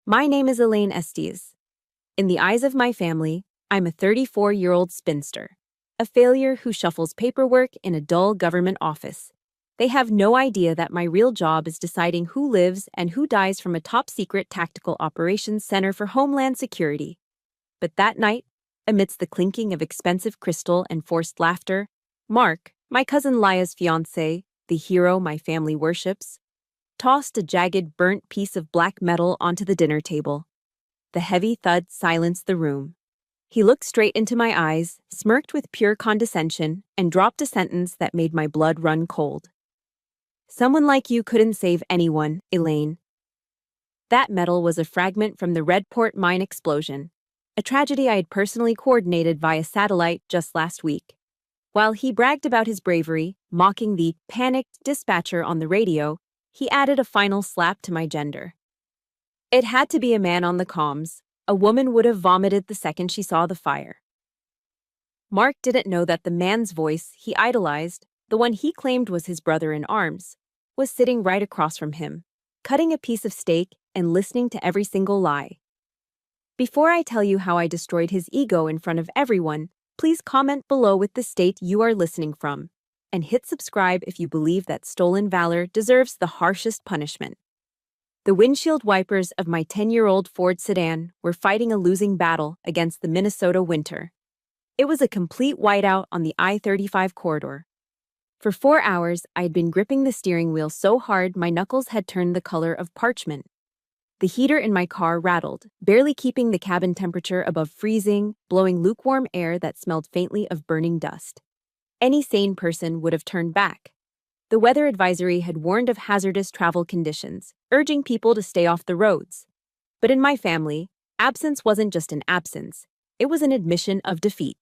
My name is Elaine Estes. In the eyes of my family, I'm a 34-year-old spinster, a failure who shuffles paperwork in a dull government office. They have no idea that my real job is deciding who lives and who dies from a top-secret tactical operations center for Homeland Security. But that night, amidst the clinking of expensive crystal and forced laughter, Mark, my cousin Laya's fiancé, the hero my family worships, tossed a jagged, burnt piece of black metal onto the dinner table. The heavy thud silenced the room. He looked straight into my eyes, smirked with pure condescension, and dropped a sentence that made my blood run cold. Someone like you couldn't save anyone, Elaine. That metal was a fragment from the Redport mine explosion, a tragedy I had personally coordinated via satellite just last week. While he bragged about his bravery, mocking the panicked dispatcher on the radio, he added a final slap to my gender. It had to be a man on the comms. A woman would have vomited the second she saw the fire. Mark didn't know that the man's voice he idolized, the one he claimed was his brother-in-arms, was sitting right across from him, cutting a piece of steak and listening to every single lie. Before I tell you how I destroyed his ego in front of everyone, please comment below with the state you are listening from, and hit subscribe if you believe that stolen valor deserves the harshest punishment. The windshield wipers of my 10-year-old Ford sedan were fighting a losing battle against the Minnesota winter. It was a complete whiteout on the I-35 corridor. For 4 hours, I had been gripping the steering wheel so hard my knuckles had turned the color of parchment. The heater in my car rattled, barely keeping the cabin temperature above freezing, blowing lukewarm air that smelled faintly of burning dust. Any sane person would have turned back. The weather advisory had warned of hazardous travel conditions, urging people to stay off the roads. But in my family, absence wasn't just an absence, it was an admission of defeat.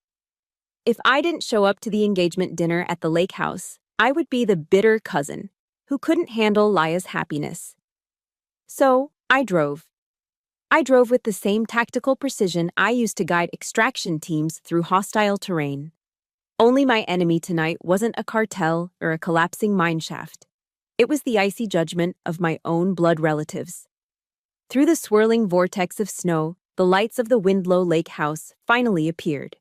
If I didn't show up to the engagement dinner at the lake house, I would be the bitter cousin who couldn't handle Laya's happiness. So, I drove. I drove with the same tactical precision I used to guide extraction teams through hostile terrain. Only my enemy tonight wasn't a cartel or a collapsing mineshaft. It was the icy judgment of my own blood relatives. Through the swirling vortex of snow, the lights of the Windlow Lake house finally appeared.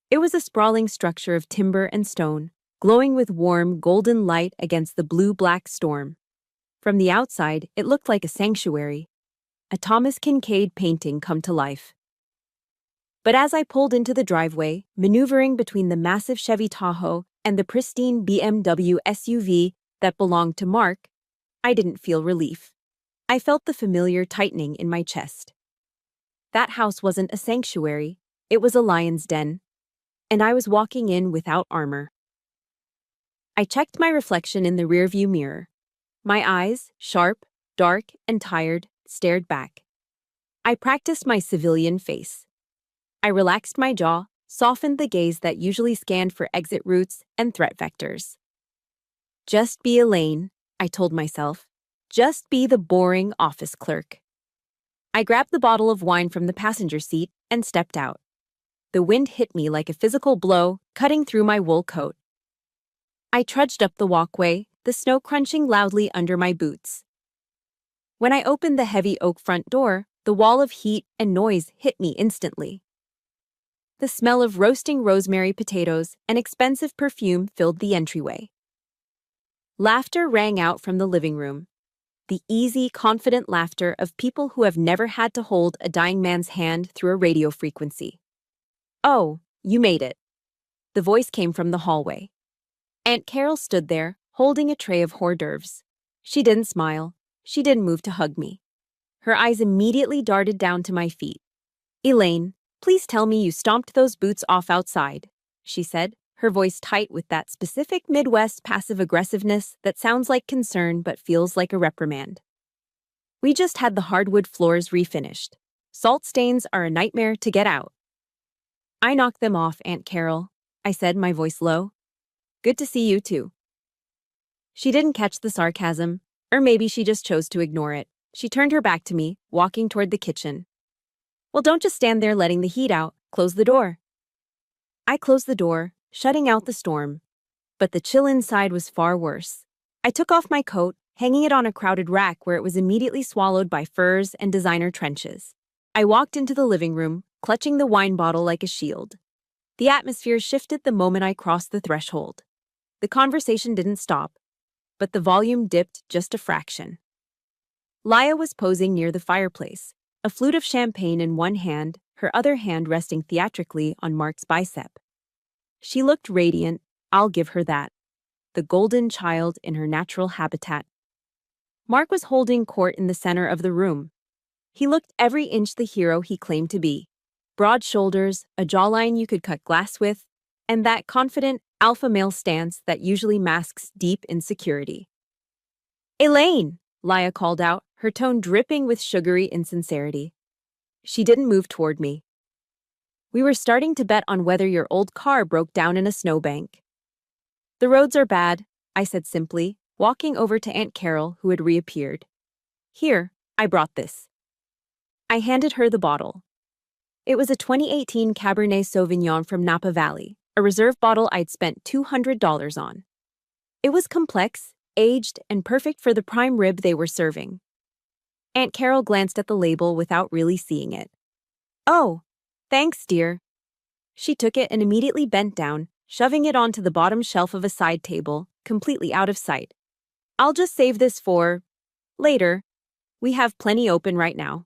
It was a sprawling structure of timber and stone, glowing with warm, golden light against the blue-black storm. From the outside, it looked like a sanctuary, a Thomas Kinkade painting come to life. But as I pulled into the driveway, maneuvering between the massive Chevy Tahoe and the pristine BMW SUV that belonged to Mark, I didn't feel relief. I felt the familiar tightening in my chest. That house wasn't a sanctuary, it was a lion's den, and I was walking in without armor. I checked my reflection in the rearview mirror. My eyes, sharp, dark, and tired, stared back. I practiced my civilian face. I relaxed my jaw, softened the gaze that usually scanned for exit routes and threat vectors. Just be Elaine, I told myself. Just be the boring office clerk. I grabbed the bottle of wine from the passenger seat and stepped out. The wind hit me like a physical blow, cutting through my wool coat. I trudged up the walkway, the snow crunching loudly under my boots. When I opened the heavy oak front door, the wall of heat and noise hit me instantly. The smell of roasting rosemary potatoes and expensive perfume filled the entryway. Laughter rang out from the living room. The easy, confident laughter of people who have never had to hold a dying man's hand through a radio frequency. "Oh, you made it." The voice came from the hallway. Aunt Carol stood there, holding a tray of hors d'oeuvres. She didn't smile. She didn't move to hug me. Her eyes immediately darted down to my feet. "Elaine, please tell me you stomped those boots off outside," she said, her voice tight with that specific Midwest passive aggressiveness that sounds like concern but feels like a reprimand. "We just had the hardwood floors refinished. Salt stains are a nightmare to get out." "I knocked them off, Aunt Carol," I said, my voice low. "Good to see you too." She didn't catch the sarcasm, or maybe she just chose to ignore it. She turned her back to me, walking toward the kitchen. "Well, don't just stand there letting the heat out. Close the door." I closed the door, shutting out the storm. But the chill inside was far worse. I took off my coat, hanging it on a crowded rack where it was immediately swallowed by furs and designer trenches. I walked into the living room, clutching the wine bottle like a shield. The atmosphere shifted the moment I crossed the threshold. The conversation didn't stop, but the volume dipped just a fraction. Laya was posing near the fireplace, a flute of champagne in one hand, her other hand resting theatrically on Mark's bicep. She looked radiant, I'll give her that. The golden child in her natural habitat. Mark was holding court in the center of the room. He looked every inch the hero he claimed to be. Broad shoulders, a jawline you could cut glass with, and that confident, alpha male stance that usually masks deep insecurity. "Elaine!" Laya called out, her tone dripping with sugary insincerity. She didn't move toward me. "We were starting to bet on whether your old car broke down in a snowbank." "The roads are bad," I said simply, walking over to Aunt Carol, who had reappeared. "Here, I brought this." I handed her the bottle. It was a 2018 Cabernet Sauvignon from Napa Valley, a reserve bottle I'd spent $200 on. It was complex, aged, and perfect for the prime rib they were serving. Aunt Carol glanced at the label without really seeing it. "Oh, thanks, dear." She took it and immediately bent down, shoving it onto the bottom shelf of a side table, completely out of sight. "I'll just save this for later. We have plenty open right now."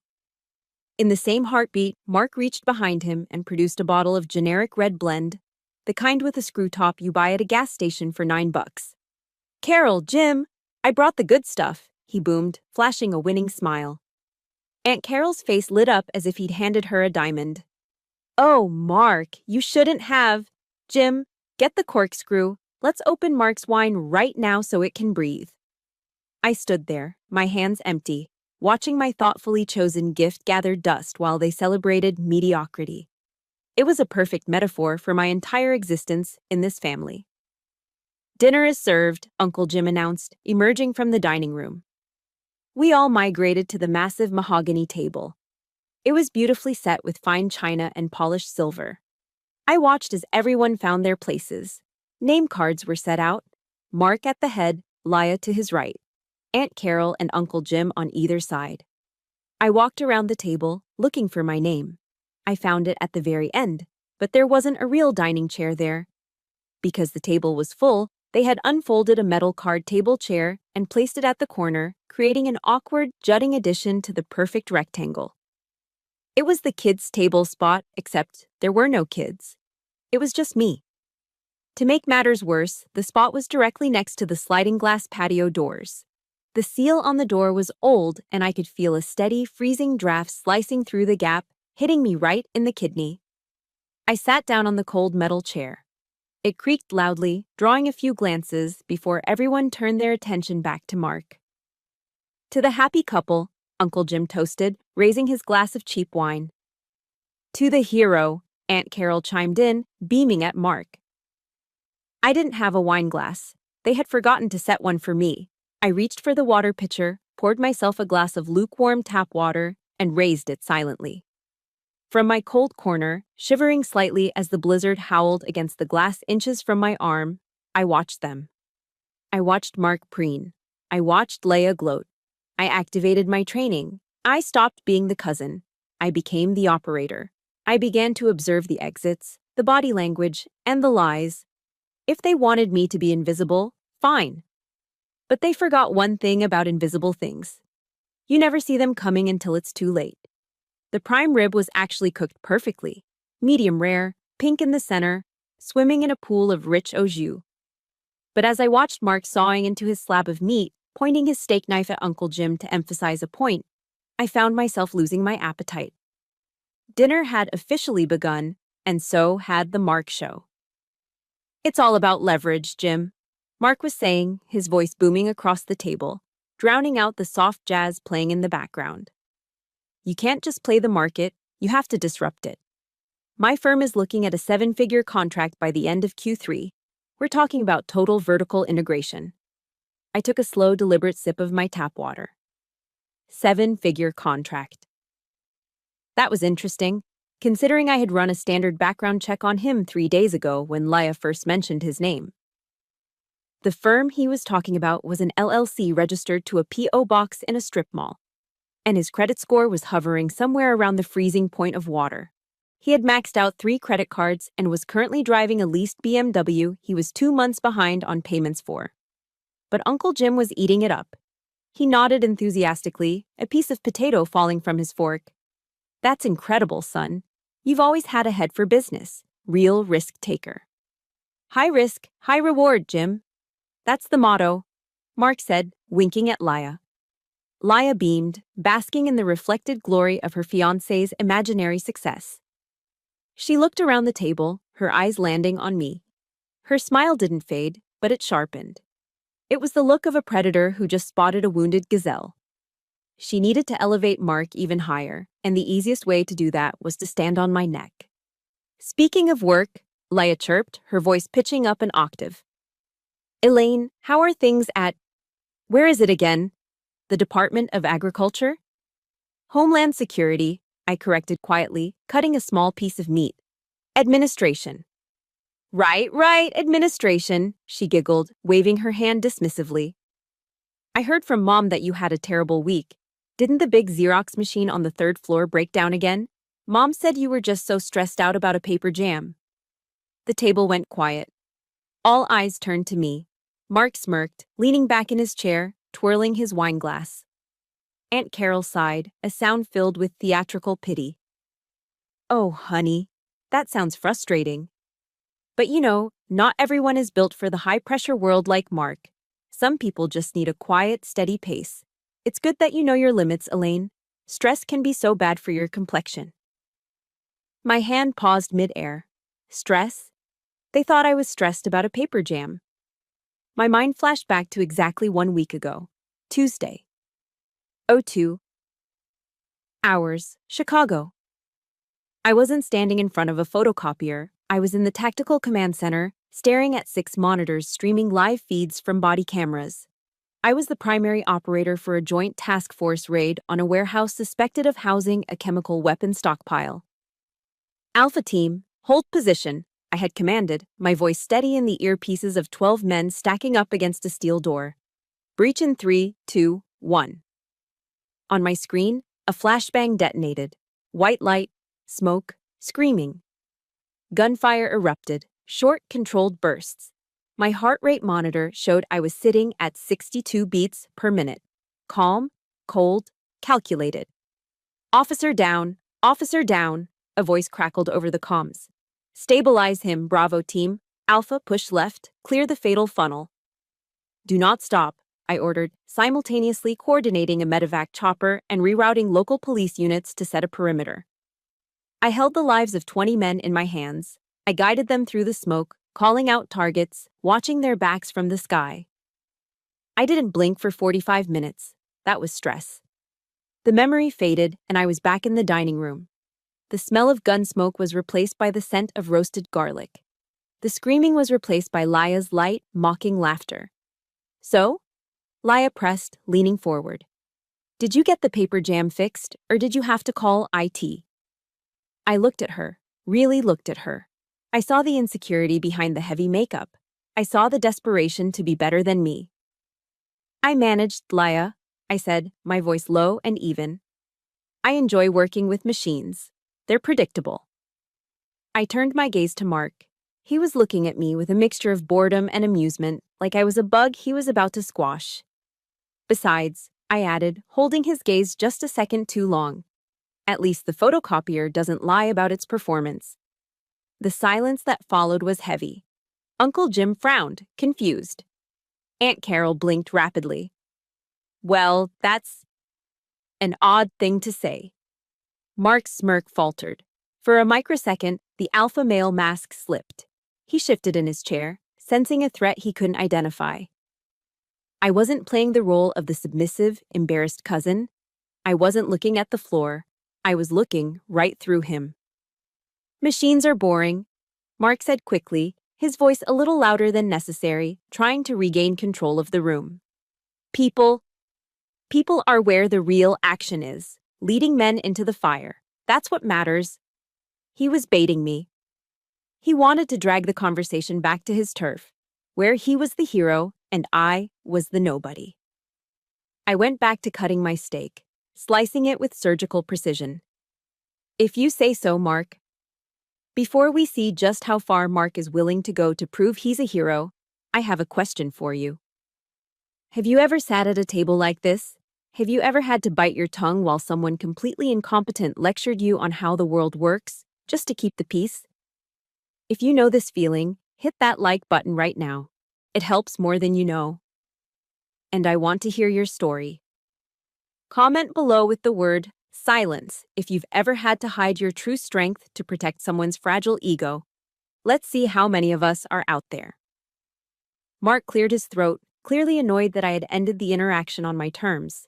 In the same heartbeat, Mark reached behind him and produced a bottle of generic red blend, the kind with a screw top you buy at a gas station for $9. "Carol, Jim, I brought the good stuff," he boomed, flashing a winning smile. Aunt Carol's face lit up as if he'd handed her a diamond. "Oh, Mark, you shouldn't have. Jim, get the corkscrew. Let's open Mark's wine right now so it can breathe." I stood there, my hands empty, watching my thoughtfully chosen gift gather dust while they celebrated mediocrity. It was a perfect metaphor for my entire existence in this family. "Dinner is served," Uncle Jim announced, emerging from the dining room. We all migrated to the massive mahogany table. It was beautifully set with fine china and polished silver. I watched as everyone found their places. Name cards were set out, Mark at the head, Laya to his right, Aunt Carol and Uncle Jim on either side. I walked around the table, looking for my name. I found it at the very end, but there wasn't a real dining chair there. Because the table was full, they had unfolded a metal card table chair and placed it at the corner, creating an awkward, jutting addition to the perfect rectangle. It was the kids' table spot, except there were no kids. It was just me. To make matters worse, the spot was directly next to the sliding glass patio doors. The seal on the door was old, and I could feel a steady, freezing draft slicing through the gap, hitting me right in the kidney. I sat down on the cold metal chair. It creaked loudly, drawing a few glances before everyone turned their attention back to Mark. "To the happy couple," Uncle Jim toasted, raising his glass of cheap wine. "To the hero," Aunt Carol chimed in, beaming at Mark. I didn't have a wine glass. They had forgotten to set one for me. I reached for the water pitcher, poured myself a glass of lukewarm tap water, and raised it silently. From my cold corner, shivering slightly as the blizzard howled against the glass inches from my arm, I watched them. I watched Mark preen. I watched Leia gloat. I activated my training. I stopped being the cousin. I became the operator. I began to observe the exits, the body language, and the lies. If they wanted me to be invisible, fine. But they forgot one thing about invisible things. You never see them coming until it's too late. The prime rib was actually cooked perfectly, medium rare, pink in the center, swimming in a pool of rich au jus. But as I watched Mark sawing into his slab of meat, pointing his steak knife at Uncle Jim to emphasize a point, I found myself losing my appetite. Dinner had officially begun, and so had the Mark show. "It's all about leverage, Jim," Mark was saying, his voice booming across the table, drowning out the soft jazz playing in the background. "You can't just play the market, you have to disrupt it. My firm is looking at a 7-figure contract by the end of Q3. We're talking about total vertical integration." I took a slow, deliberate sip of my tap water. 7-figure contract. That was interesting, considering I had run a standard background check on him 3 days ago when Laya first mentioned his name. The firm he was talking about was an LLC registered to a P.O. box in a strip mall, and his credit score was hovering somewhere around the freezing point of water. He had maxed out 3 credit cards and was currently driving a leased BMW he was 2 months behind on payments for. But Uncle Jim was eating it up. He nodded enthusiastically, a piece of potato falling from his fork. "That's incredible, son. You've always had a head for business. Real risk taker." "High risk, high reward, Jim. That's the motto," Mark said, winking at Laya. Laya beamed, basking in the reflected glory of her fiancé's imaginary success. She looked around the table, her eyes landing on me. Her smile didn't fade, but it sharpened. It was the look of a predator who just spotted a wounded gazelle. She needed to elevate Mark even higher, and the easiest way to do that was to stand on my neck. "Speaking of work," Laya chirped, her voice pitching up an octave. "Elaine, how are things at— where is it again? The Department of Agriculture?" "Homeland Security," I corrected quietly, cutting a small piece of meat. "Administration." Right, administration," she giggled, waving her hand dismissively. "I heard from Mom that you had a terrible week. Didn't the big Xerox machine on the 3rd floor break down again? Mom said you were just so stressed out about a paper jam." The table went quiet. All eyes turned to me. Mark smirked, leaning back in his chair, twirling his wine glass. Aunt Carol sighed, a sound filled with theatrical pity. "Oh, honey, that sounds frustrating. But not everyone is built for the high-pressure world like Mark. Some people just need a quiet, steady pace. It's good that you know your limits, Elaine. Stress can be so bad for your complexion." My hand paused mid-air. Stress? They thought I was stressed about a paper jam. My mind flashed back to exactly 1 week ago. Tuesday. 02 hours, Chicago. I wasn't standing in front of a photocopier. I was in the Tactical Command Center, staring at 6 monitors streaming live feeds from body cameras. I was the primary operator for a joint task force raid on a warehouse suspected of housing a chemical weapon stockpile. "Alpha Team, hold position," I had commanded, my voice steady in the earpieces of 12 men stacking up against a steel door. "Breach in 3, 2, 1. On my screen, a flashbang detonated. White light, smoke, screaming. Gunfire erupted, short, controlled bursts. My heart rate monitor showed I was sitting at 62 beats per minute. Calm, cold, calculated. Officer down, a voice crackled over the comms. "Stabilize him, Bravo team. Alpha, push left, clear the fatal funnel." "Do not stop," I ordered, simultaneously coordinating a medevac chopper and rerouting local police units to set a perimeter. I held the lives of 20 men in my hands. I guided them through the smoke, calling out targets, watching their backs from the sky. I didn't blink for 45 minutes. That was stress. The memory faded, and I was back in the dining room. The smell of gun smoke was replaced by the scent of roasted garlic. The screaming was replaced by Laya's light, mocking laughter. "So?" Laya pressed, leaning forward. "Did you get the paper jam fixed, or did you have to call IT?" I looked at her, really looked at her. I saw the insecurity behind the heavy makeup. I saw the desperation to be better than me. "I managed, Laya," I said, my voice low and even. "I enjoy working with machines. They're predictable." I turned my gaze to Mark. He was looking at me with a mixture of boredom and amusement, like I was a bug he was about to squash. "Besides," I added, holding his gaze just a second too long, "at least the photocopier doesn't lie about its performance." The silence that followed was heavy. Uncle Jim frowned, confused. Aunt Carol blinked rapidly. "Well, that's an odd thing to say." Mark's smirk faltered. For a microsecond, the alpha male mask slipped. He shifted in his chair, sensing a threat he couldn't identify. I wasn't playing the role of the submissive, embarrassed cousin. I wasn't looking at the floor. I was looking right through him. "Machines are boring," Mark said quickly, his voice a little louder than necessary, trying to regain control of the room. People are where the real action is, leading men into the fire. That's what matters." He was baiting me. He wanted to drag the conversation back to his turf. where he was the hero and I was the nobody. I went back to cutting my steak, slicing it with surgical precision. If you say so, Mark. Before we see just how far Mark is willing to go to prove he's a hero, I have a question for you. Have you ever sat at a table like this? Have you ever had to bite your tongue while someone completely incompetent lectured you on how the world works, just to keep the peace? If you know this feeling, hit that like button right now. It helps more than you know. And I want to hear your story. Comment below with the word silence if you've ever had to hide your true strength to protect someone's fragile ego. Let's see how many of us are out there. Mark cleared his throat, clearly annoyed that I had ended the interaction on my terms.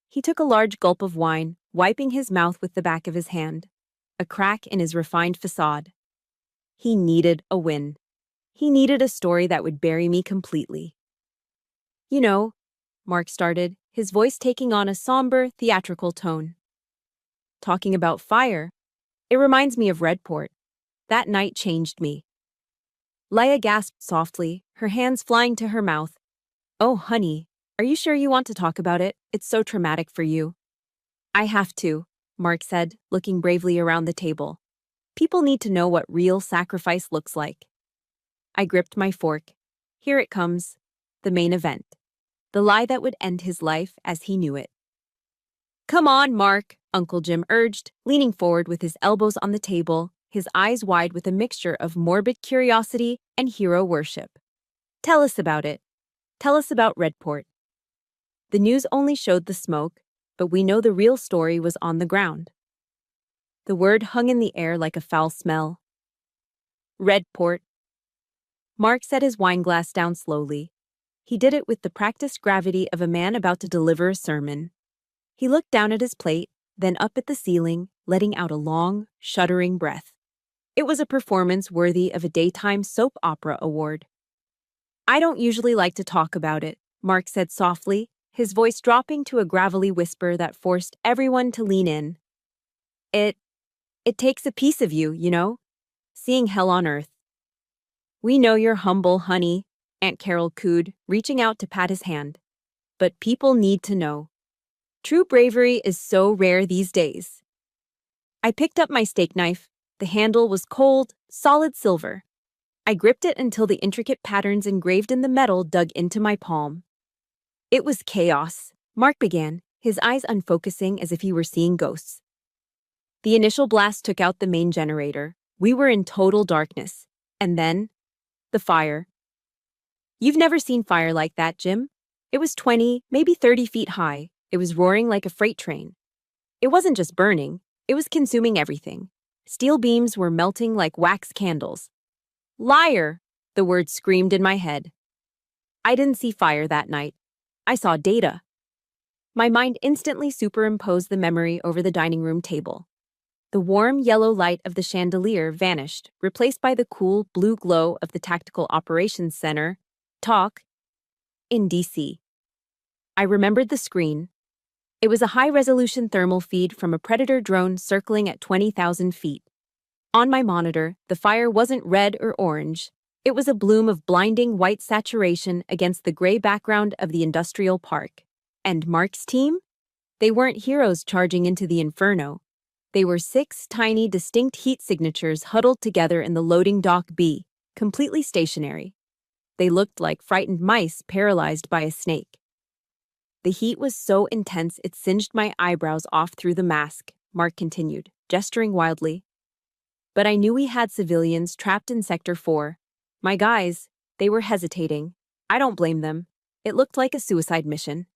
He took a large gulp of wine, wiping his mouth with the back of his hand, a crack in his refined facade. He needed a win. He needed a story that would bury me completely. You know, Mark started, his voice taking on a somber, theatrical tone. Talking about fire, it reminds me of Redport. That night changed me. Leia gasped softly, her hands flying to her mouth. Oh, honey, are you sure you want to talk about it? It's so traumatic for you. I have to, Mark said, looking bravely around the table. People need to know what real sacrifice looks like. I gripped my fork. Here it comes, the main event. The lie that would end his life as he knew it. Come on, Mark, Uncle Jim urged, leaning forward with his elbows on the table, his eyes wide with a mixture of morbid curiosity and hero worship. Tell us about it. Tell us about Redport. The news only showed the smoke, but we know the real story was on the ground. The word hung in the air like a foul smell. Redport. Mark set his wineglass down slowly. He did it with the practiced gravity of a man about to deliver a sermon. He looked down at his plate, then up at the ceiling, letting out a long, shuddering breath. It was a performance worthy of a daytime soap opera award. I don't usually like to talk about it, Mark said softly, his voice dropping to a gravelly whisper that forced everyone to lean in. It takes a piece of you, you know? Seeing hell on earth. We know you're humble, honey, Aunt Carol cooed, reaching out to pat his hand. But people need to know. True bravery is so rare these days. I picked up my steak knife. The handle was cold, solid silver. I gripped it until the intricate patterns engraved in the metal dug into my palm. It was chaos, Mark began, his eyes unfocusing as if he were seeing ghosts. The initial blast took out the main generator. We were in total darkness. And then, the fire. You've never seen fire like that, Jim. It was 20, maybe 30 feet high. It was roaring like a freight train. It wasn't just burning, it was consuming everything. Steel beams were melting like wax candles. Liar! The word screamed in my head. I didn't see fire that night. I saw data. My mind instantly superimposed the memory over the dining room table. The warm yellow light of the chandelier vanished, replaced by the cool blue glow of the Tactical Operations Center, TOC, in DC. I remembered the screen. It was a high-resolution thermal feed from a Predator drone circling at 20,000 feet. On my monitor, the fire wasn't red or orange. It was a bloom of blinding white saturation against the gray background of the industrial park. And Mark's team? They weren't heroes charging into the inferno. They were 6 tiny, distinct heat signatures huddled together in the loading dock B, completely stationary. They looked like frightened mice paralyzed by a snake. The heat was so intense it singed my eyebrows off through the mask, Mark continued, gesturing wildly. But I knew we had civilians trapped in Sector 4. My guys, they were hesitating. I don't blame them. It looked like a suicide mission.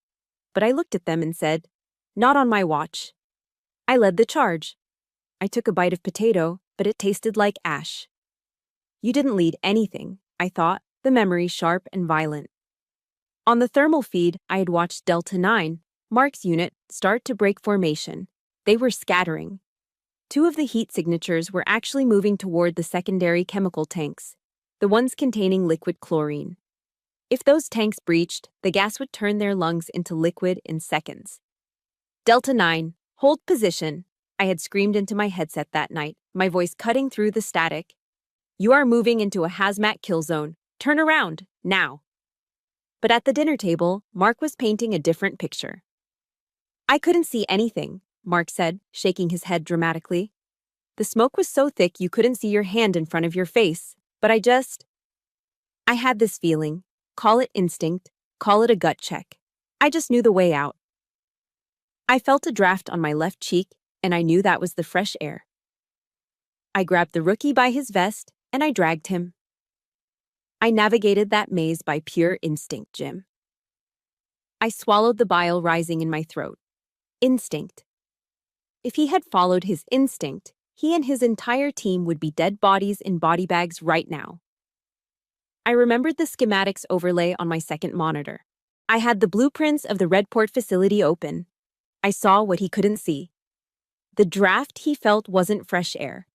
But I looked at them and said, not on my watch. I led the charge. I took a bite of potato, but it tasted like ash. You didn't lead anything, I thought, the memory sharp and violent. On the thermal feed, I had watched Delta 9, Mark's unit, start to break formation. They were scattering. 2 of the heat signatures were actually moving toward the secondary chemical tanks, the ones containing liquid chlorine. If those tanks breached, the gas would turn their lungs into liquid in seconds. Delta 9, hold position, I had screamed into my headset that night, my voice cutting through the static. You are moving into a hazmat kill zone. Turn around. Now. But at the dinner table, Mark was painting a different picture. I couldn't see anything, Mark said, shaking his head dramatically. The smoke was so thick you couldn't see your hand in front of your face, but I had this feeling. Call it instinct, call it a gut check. I just knew the way out. I felt a draft on my left cheek, and I knew that was the fresh air. I grabbed the rookie by his vest, and I dragged him. I navigated that maze by pure instinct, Jim. I swallowed the bile rising in my throat. Instinct. If he had followed his instinct, he and his entire team would be dead bodies in body bags right now. I remembered the schematics overlay on my second monitor. I had the blueprints of the Redport facility open. I saw what he couldn't see. The draft he felt wasn't fresh air.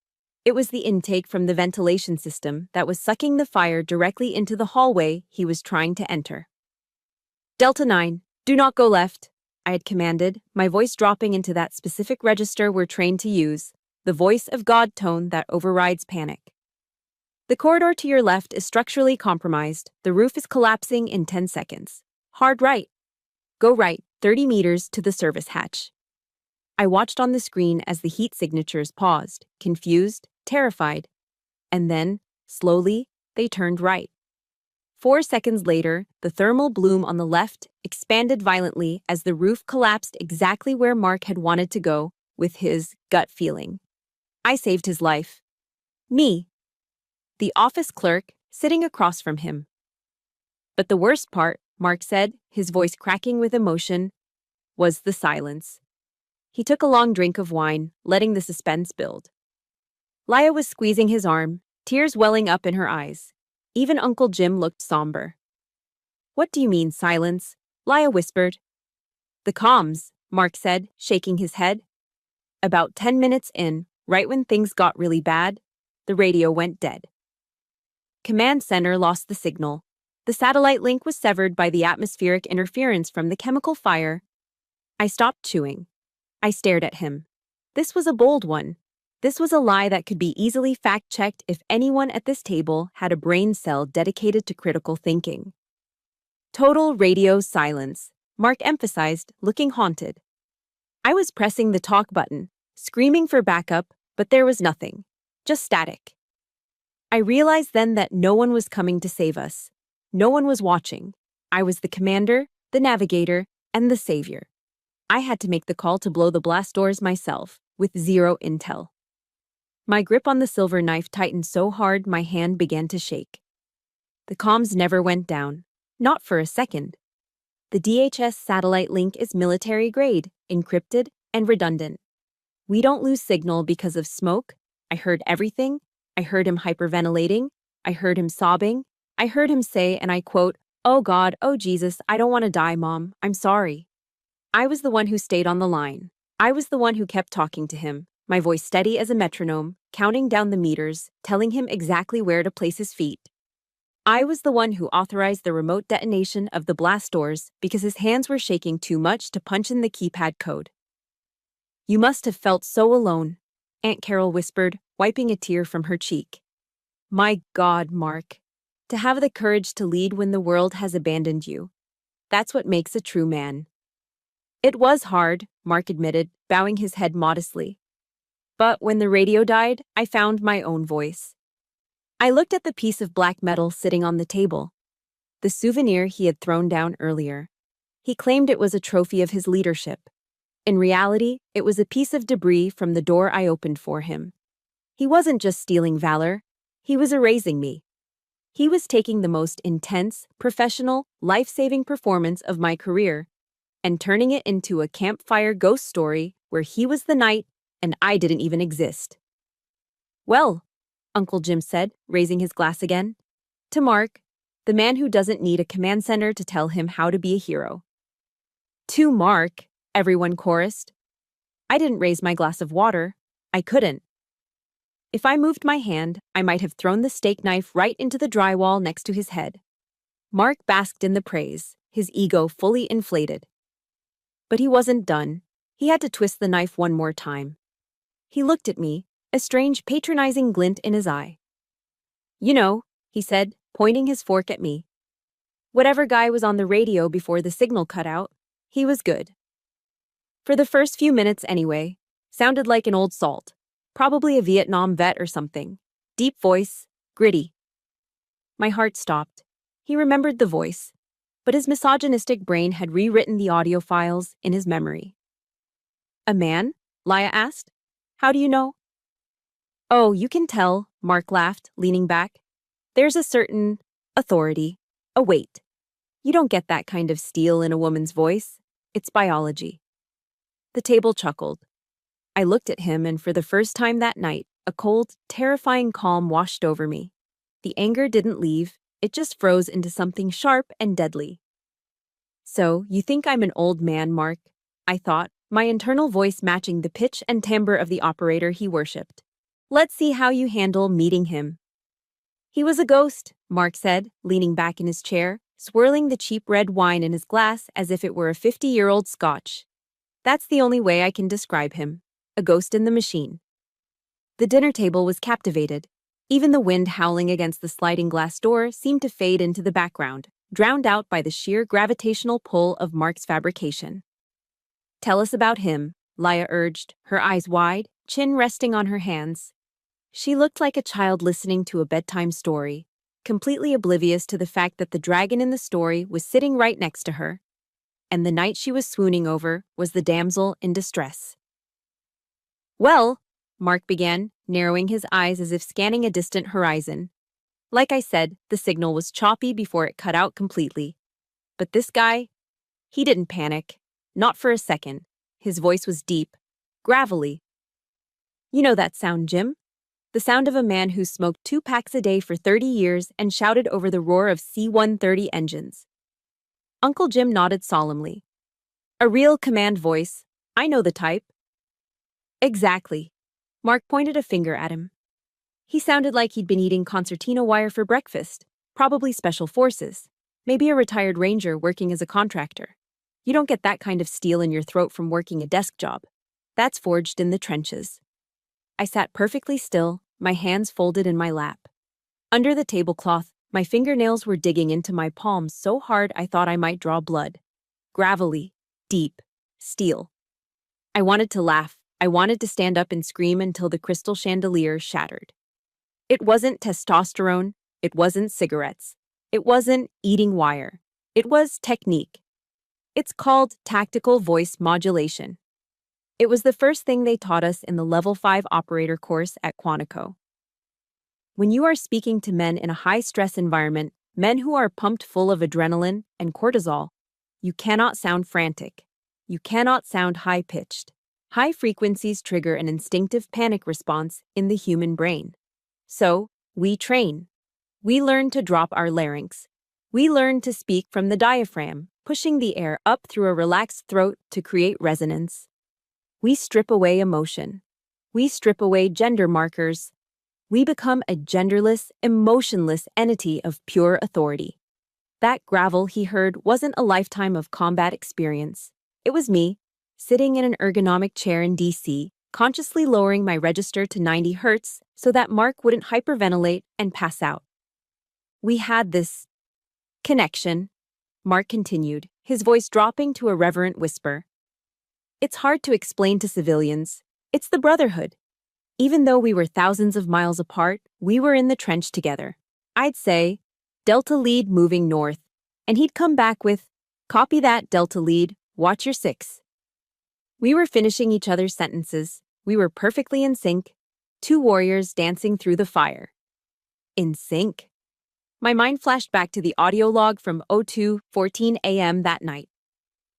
It was the intake from the ventilation system that was sucking the fire directly into the hallway he was trying to enter. Delta 9, do not go left, I had commanded, my voice dropping into that specific register we're trained to use, the voice of God tone that overrides panic. The corridor to your left is structurally compromised. The roof is collapsing in 10 seconds. Hard right. Go right, 30 meters to the service hatch. I watched on the screen as the heat signatures paused, confused, terrified. And then, slowly, they turned right. 4 seconds later, the thermal bloom on the left expanded violently as the roof collapsed exactly where Mark had wanted to go with his gut feeling. I saved his life. Me. The office clerk, sitting across from him. But the worst part, Mark said, his voice cracking with emotion, was the silence. He took a long drink of wine, letting the suspense build. Laya was squeezing his arm, tears welling up in her eyes. Even Uncle Jim looked somber. What do you mean, silence? Laya whispered. The comms, Mark said, shaking his head. About 10 minutes in, right when things got really bad, the radio went dead. Command Center lost the signal. The satellite link was severed by the atmospheric interference from the chemical fire. I stopped chewing. I stared at him. This was a bold one. This was a lie that could be easily fact-checked if anyone at this table had a brain cell dedicated to critical thinking. Total radio silence, Mark emphasized, looking haunted. I was pressing the talk button, screaming for backup, but there was nothing. Just static. I realized then that no one was coming to save us. No one was watching. I was the commander, the navigator, and the savior. I had to make the call to blow the blast doors myself, with zero intel. My grip on the silver knife tightened so hard my hand began to shake. The comms never went down. Not for a second. The DHS satellite link is military-grade, encrypted, and redundant. We don't lose signal because of smoke. I heard everything. I heard him hyperventilating. I heard him sobbing. I heard him say, and I quote, "Oh God, oh Jesus, I don't want to die, Mom. I'm sorry." I was the one who stayed on the line. I was the one who kept talking to him, my voice steady as a metronome, counting down the meters, telling him exactly where to place his feet. I was the one who authorized the remote detonation of the blast doors because his hands were shaking too much to punch in the keypad code. You must have felt so alone, Aunt Carol whispered, wiping a tear from her cheek. My God, Mark. To have the courage to lead when the world has abandoned you. That's what makes a true man. It was hard, Mark admitted, bowing his head modestly. But when the radio died, I found my own voice. I looked at the piece of black metal sitting on the table, the souvenir he had thrown down earlier. He claimed it was a trophy of his leadership. In reality, it was a piece of debris from the door I opened for him. He wasn't just stealing valor, he was erasing me. He was taking the most intense, professional, life-saving performance of my career and turning it into a campfire ghost story where he was the knight and I didn't even exist. Well, Uncle Jim said, raising his glass again, to Mark, the man who doesn't need a command center to tell him how to be a hero. To Mark, everyone chorused. I didn't raise my glass of water. I couldn't. If I moved my hand, I might have thrown the steak knife right into the drywall next to his head. Mark basked in the praise, his ego fully inflated. But he wasn't done. He had to twist the knife one more time. He looked at me, a strange patronizing glint in his eye. You know, he said, pointing his fork at me, Whatever guy was on the radio before the signal cut out, he was good. For the first few minutes anyway, sounded like an old salt, probably a Vietnam vet or something. Deep voice, gritty. My heart stopped. He remembered the voice, but his misogynistic brain had rewritten the audio files in his memory. A man? Laya asked. How do you know? Oh, you can tell, Mark laughed, leaning back. There's a certain authority, a weight. You don't get that kind of steel in a woman's voice. It's biology. The table chuckled. I looked at him, and for the first time that night, a cold, terrifying calm washed over me. The anger didn't leave, it just froze into something sharp and deadly. So, you think I'm an old man, Mark? I thought, my internal voice matching the pitch and timbre of the operator he worshipped. Let's see how you handle meeting him. He was a ghost, Mark said, leaning back in his chair, swirling the cheap red wine in his glass as if it were a 50-year-old scotch. That's the only way I can describe him. A ghost in the machine. The dinner table was captivated. Even the wind howling against the sliding glass door seemed to fade into the background, drowned out by the sheer gravitational pull of Mark's fabrication. Tell us about him, Laya urged, her eyes wide, chin resting on her hands. She looked like a child listening to a bedtime story, completely oblivious to the fact that the dragon in the story was sitting right next to her, and the knight she was swooning over was the damsel in distress. Well, Mark began, narrowing his eyes as if scanning a distant horizon. Like I said, the signal was choppy before it cut out completely. But this guy, he didn't panic. Not for a second. His voice was deep, gravelly. You know that sound, Jim? The sound of a man who smoked 2 packs a day for 30 years and shouted over the roar of C-130 engines. Uncle Jim nodded solemnly. A real command voice. I know the type. Exactly. Mark pointed a finger at him. He sounded like he'd been eating concertina wire for breakfast, probably special forces, maybe a retired ranger working as a contractor. You don't get that kind of steel in your throat from working a desk job. That's forged in the trenches. I sat perfectly still, my hands folded in my lap. Under the tablecloth, my fingernails were digging into my palms so hard I thought I might draw blood. Gravelly, deep, steel. I wanted to laugh. I wanted to stand up and scream until the crystal chandelier shattered. It wasn't testosterone. It wasn't cigarettes. It wasn't eating wire. It was technique. It's called tactical voice modulation. It was the first thing they taught us in the Level 5 operator course at Quantico. When you are speaking to men in a high-stress environment, men who are pumped full of adrenaline and cortisol, you cannot sound frantic. You cannot sound high-pitched. High frequencies trigger an instinctive panic response in the human brain. So, we train. We learn to drop our larynx. We learn to speak from the diaphragm, pushing the air up through a relaxed throat to create resonance. We strip away emotion. We strip away gender markers. We become a genderless, emotionless entity of pure authority. That gravel he heard wasn't a lifetime of combat experience. It was me, sitting in an ergonomic chair in DC, consciously lowering my register to 90 hertz so that Mark wouldn't hyperventilate and pass out. We had this connection, Mark continued, his voice dropping to a reverent whisper. It's hard to explain to civilians. It's the brotherhood. Even though we were thousands of miles apart, we were in the trench together. I'd say, Delta lead moving north, and he'd come back with, copy that, Delta lead, watch your 6. We were finishing each other's sentences. We were perfectly in sync, 2 warriors dancing through the fire. In sync? My mind flashed back to the audio log from 02:14 a.m. that night.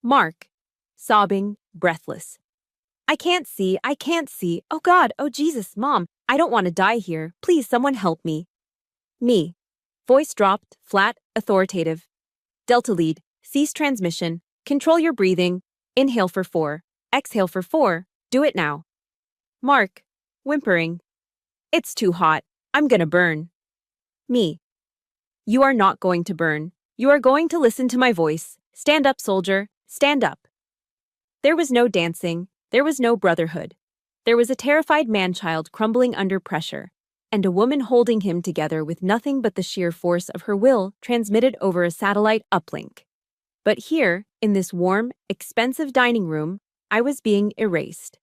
Mark, sobbing, breathless. I can't see. Oh God, oh Jesus, Mom, I don't want to die here. Please, someone help me. Me. Voice dropped, flat, authoritative. Delta lead, cease transmission, control your breathing, inhale for 4, exhale for 4, do it now. Mark, whimpering. It's too hot, I'm gonna burn. Me. You are not going to burn. You are going to listen to my voice. Stand up, soldier, stand up. There was no dancing, there was no brotherhood. There was a terrified man-child crumbling under pressure, and a woman holding him together with nothing but the sheer force of her will transmitted over a satellite uplink. But here, in this warm, expensive dining room, I was being erased.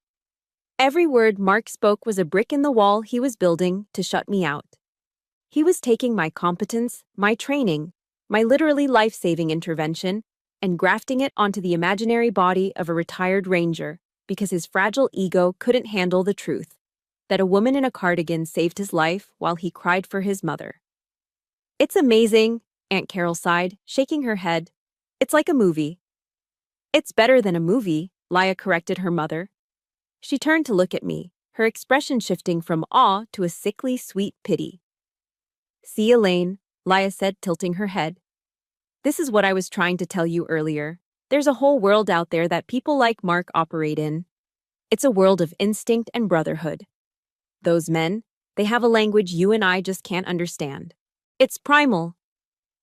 Every word Mark spoke was a brick in the wall he was building to shut me out. He was taking my competence, my training, my literally life-saving intervention, and grafting it onto the imaginary body of a retired ranger because his fragile ego couldn't handle the truth that a woman in a cardigan saved his life while he cried for his mother. "It's amazing," Aunt Carol sighed, shaking her head. "It's like a movie." "It's better than a movie," Laya corrected her mother. She turned to look at me, her expression shifting from awe to a sickly sweet pity. "See, Elaine," Laya said, tilting her head. "This is what I was trying to tell you earlier. There's a whole world out there that people like Mark operate in. It's a world of instinct and brotherhood. Those men, they have a language you and I just can't understand. It's primal."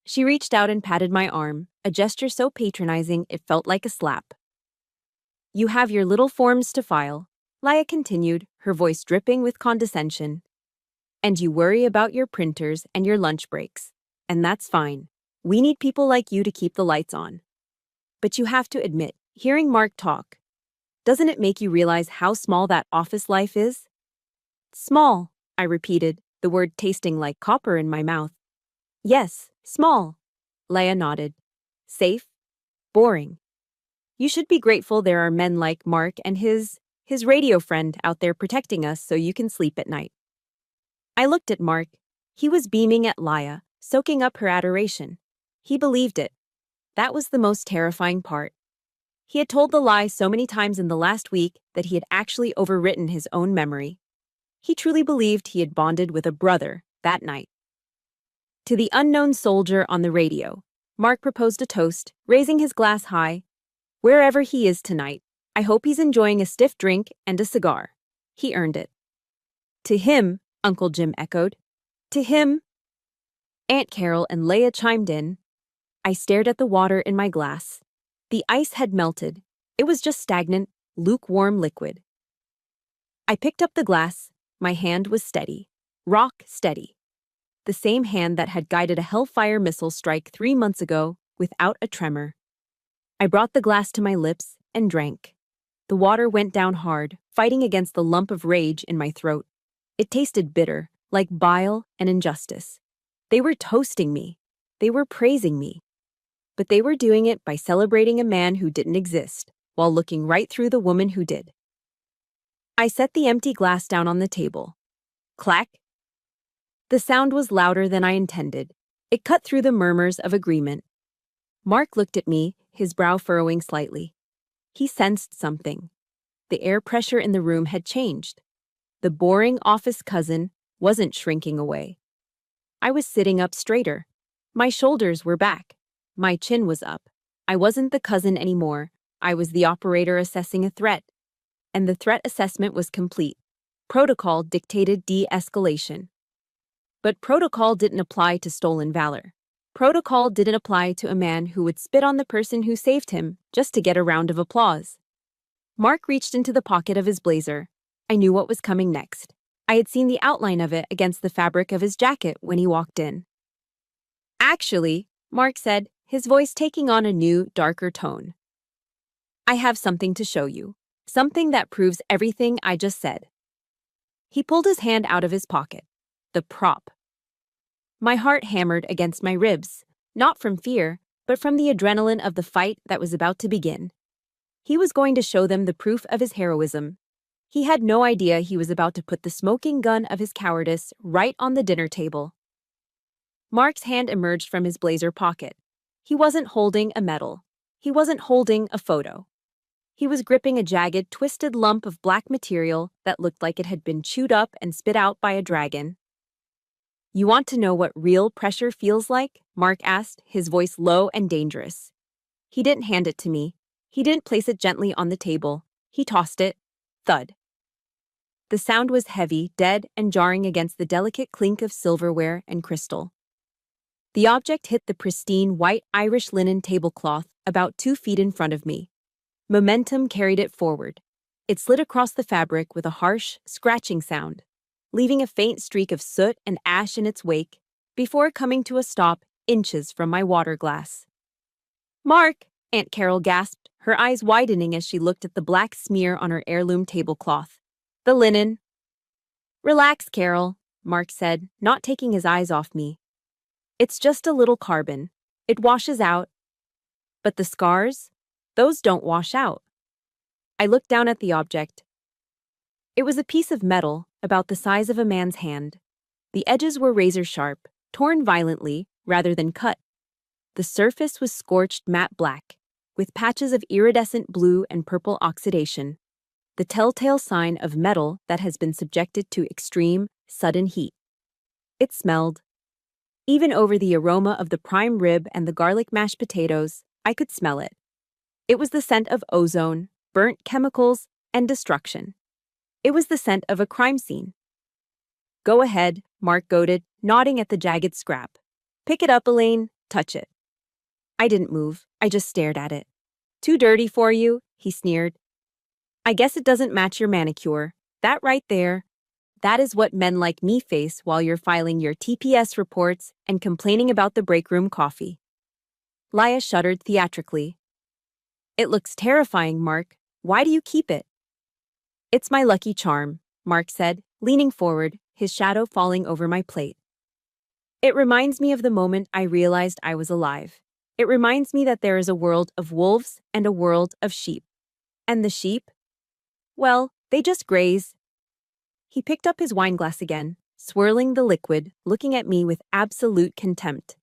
She reached out and patted my arm, a gesture so patronizing it felt like a slap. "You have your little forms to file," Laya continued, her voice dripping with condescension. "And you worry about your printers and your lunch breaks. And that's fine. We need people like you to keep the lights on. But you have to admit, hearing Mark talk, doesn't it make you realize how small that office life is?" "Small," I repeated, the word tasting like copper in my mouth. "Yes, small," Laya nodded. "Safe, boring. You should be grateful there are men like Mark and his radio friend out there protecting us so you can sleep at night." I looked at Mark. He was beaming at Laya, soaking up her adoration. He believed it. That was the most terrifying part. He had told the lie so many times in the last week that he had actually overwritten his own memory. He truly believed he had bonded with a brother that night. To the unknown soldier on the radio, Mark proposed a toast, raising his glass high. "Wherever he is tonight, I hope he's enjoying a stiff drink and a cigar. He earned it." "To him," Uncle Jim echoed. "To him." Aunt Carol and Leia chimed in. I stared at the water in my glass. The ice had melted. It was just stagnant, lukewarm liquid. I picked up the glass. My hand was steady. Rock steady. The same hand that had guided a Hellfire missile strike 3 months ago without a tremor. I brought the glass to my lips and drank. The water went down hard, fighting against the lump of rage in my throat. It tasted bitter, like bile and injustice. They were toasting me. They were praising me. But they were doing it by celebrating a man who didn't exist, while looking right through the woman who did. I set the empty glass down on the table. Clack. The sound was louder than I intended. It cut through the murmurs of agreement. Mark looked at me, his brow furrowing slightly. He sensed something. The air pressure in the room had changed. The boring office cousin wasn't shrinking away. I was sitting up straighter. My shoulders were back. My chin was up. I wasn't the cousin anymore. I was the operator assessing a threat. And the threat assessment was complete. Protocol dictated de-escalation. But protocol didn't apply to stolen valor. Protocol didn't apply to a man who would spit on the person who saved him just to get a round of applause. Mark reached into the pocket of his blazer. I knew what was coming next. I had seen the outline of it against the fabric of his jacket when he walked in. "Actually," Mark said, his voice taking on a new, darker tone, "I have something to show you. Something that proves everything I just said." He pulled his hand out of his pocket. The prop. My heart hammered against my ribs, not from fear, but from the adrenaline of the fight that was about to begin. He was going to show them the proof of his heroism. He had no idea he was about to put the smoking gun of his cowardice right on the dinner table. Mark's hand emerged from his blazer pocket. He wasn't holding a medal. He wasn't holding a photo. He was gripping a jagged, twisted lump of black material that looked like it had been chewed up and spit out by a dragon. "You want to know what real pressure feels like?" Mark asked, his voice low and dangerous. He didn't hand it to me. He didn't place it gently on the table. He tossed it. Thud. The sound was heavy, dead, and jarring against the delicate clink of silverware and crystal. The object hit the pristine white Irish linen tablecloth about 2 feet in front of me. Momentum carried it forward. It slid across the fabric with a harsh, scratching sound. leaving a faint streak of soot and ash in its wake, before coming to a stop inches from my water glass. "Mark!" Aunt Carol gasped, her eyes widening as she looked at the black smear on her heirloom tablecloth. "The linen." "Relax, Carol," Mark said, not taking his eyes off me. "It's just a little carbon. It washes out. But the scars? Those don't wash out." I looked down at the object. It was a piece of metal, about the size of a man's hand. The edges were razor-sharp, torn violently, rather than cut. The surface was scorched matte black, with patches of iridescent blue and purple oxidation, the telltale sign of metal that has been subjected to extreme, sudden heat. It smelled. Even over the aroma of the prime rib and the garlic mashed potatoes, I could smell it. It was the scent of ozone, burnt chemicals, and destruction. It was the scent of a crime scene. "Go ahead," Mark goaded, nodding at the jagged scrap. "Pick it up, Elaine. Touch it." I didn't move. I just stared at it. "Too dirty for you?" he sneered. "I guess it doesn't match your manicure. That right there. That is what men like me face while you're filing your TPS reports and complaining about the break room coffee." Laya shuddered theatrically. "It looks terrifying, Mark. Why do you keep it?" "It's my lucky charm," Mark said, leaning forward, his shadow falling over my plate. "It reminds me of the moment I realized I was alive. It reminds me that there is a world of wolves and a world of sheep. And the sheep? Well, they just graze." He picked up his wineglass again, swirling the liquid, looking at me with absolute contempt.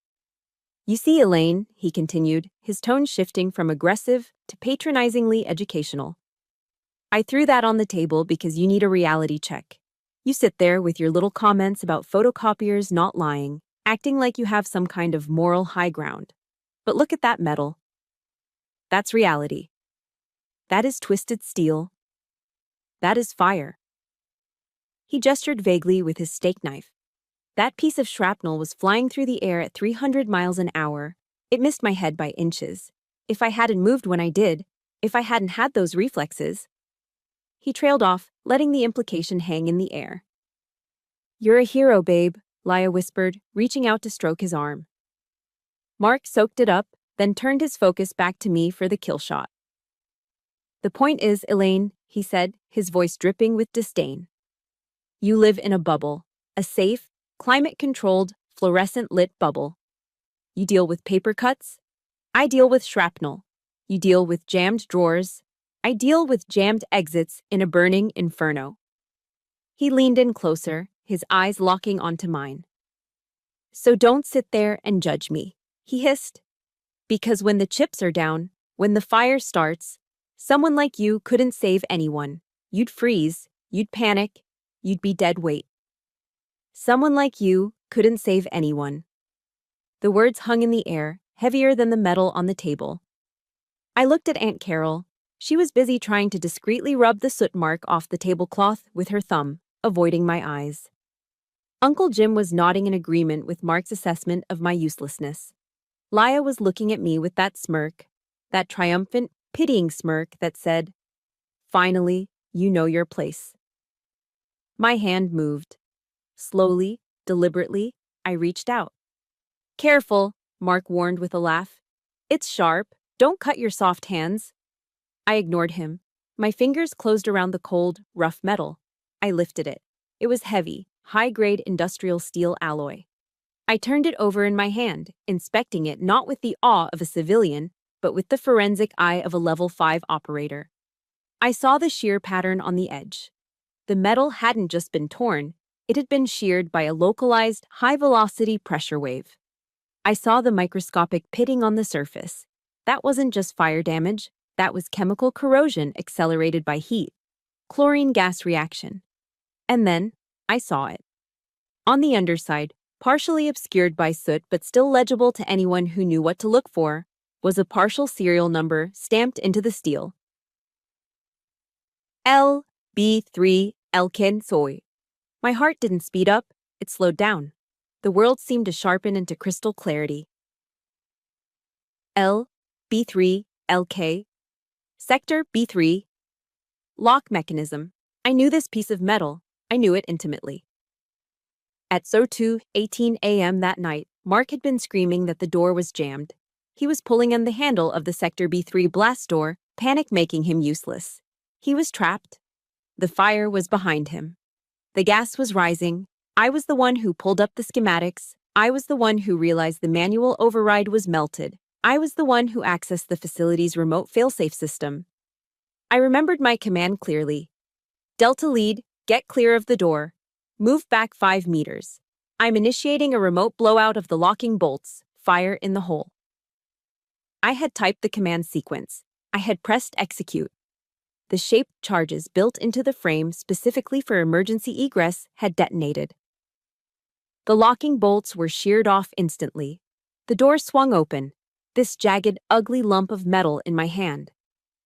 "You see, Elaine," he continued, his tone shifting from aggressive to patronizingly educational. "I threw that on the table because you need a reality check. You sit there with your little comments about photocopiers not lying, acting like you have some kind of moral high ground. But look at that metal. That's reality. That is twisted steel. That is fire." He gestured vaguely with his steak knife. That piece of shrapnel was flying through the air at 300 miles an hour. It missed my head by inches. If I hadn't moved when I did, if I hadn't had those reflexes. He trailed off, letting the implication hang in the air. "You're a hero, babe," Laya whispered, reaching out to stroke his arm. Mark soaked it up, then turned his focus back to me for the kill shot. "The point is, Elaine," he said, his voice dripping with disdain. "You live in a bubble, a safe, climate-controlled, fluorescent-lit bubble. You deal with paper cuts. I deal with shrapnel. You deal with jammed drawers. I deal with jammed exits in a burning inferno." He leaned in closer, his eyes locking onto mine. "So don't sit there and judge me," he hissed. "Because when the chips are down, when the fire starts, someone like you couldn't save anyone. You'd freeze, you'd panic, you'd be dead weight. Someone like you couldn't save anyone." The words hung in the air, heavier than the metal on the table. I looked at Aunt Carol. She was busy trying to discreetly rub the soot mark off the tablecloth with her thumb, avoiding my eyes. Uncle Jim was nodding in agreement with Mark's assessment of my uselessness. Laya was looking at me with that smirk, that triumphant, pitying smirk that said, "Finally, you know your place." My hand moved. Slowly, deliberately, I reached out. "Careful," Mark warned with a laugh. "It's sharp. Don't cut your soft hands." I ignored him. My fingers closed around the cold, rough metal. I lifted it. It was heavy, high-grade industrial steel alloy. I turned it over in my hand, inspecting it not with the awe of a civilian, but with the forensic eye of a level 5 operator. I saw the shear pattern on the edge. The metal hadn't just been torn, it had been sheared by a localized, high-velocity pressure wave. I saw the microscopic pitting on the surface. That wasn't just fire damage, that was chemical corrosion accelerated by heat, chlorine gas reaction. And then, I saw it. On the underside, partially obscured by soot but still legible to anyone who knew what to look for, was a partial serial number stamped into the steel. LB3 Elkin Soy. My heart didn't speed up, it slowed down. The world seemed to sharpen into crystal clarity. LB3 LK. Sector B3. Lock mechanism. I knew this piece of metal. I knew it intimately. At 2:18 a.m. that night, Mark had been screaming that the door was jammed. He was pulling on the handle of the Sector B3 blast door, panic making him useless. He was trapped. The fire was behind him. The gas was rising. I was the one who pulled up the schematics. I was the one who realized the manual override was melted. I was the one who accessed the facility's remote failsafe system. I remembered my command clearly. Delta Lead, get clear of the door. Move back 5 meters. I'm initiating a remote blowout of the locking bolts. Fire in the hole. I had typed the command sequence. I had pressed execute. The shaped charges built into the frame specifically for emergency egress had detonated. The locking bolts were sheared off instantly. The door swung open, this jagged, ugly lump of metal in my hand.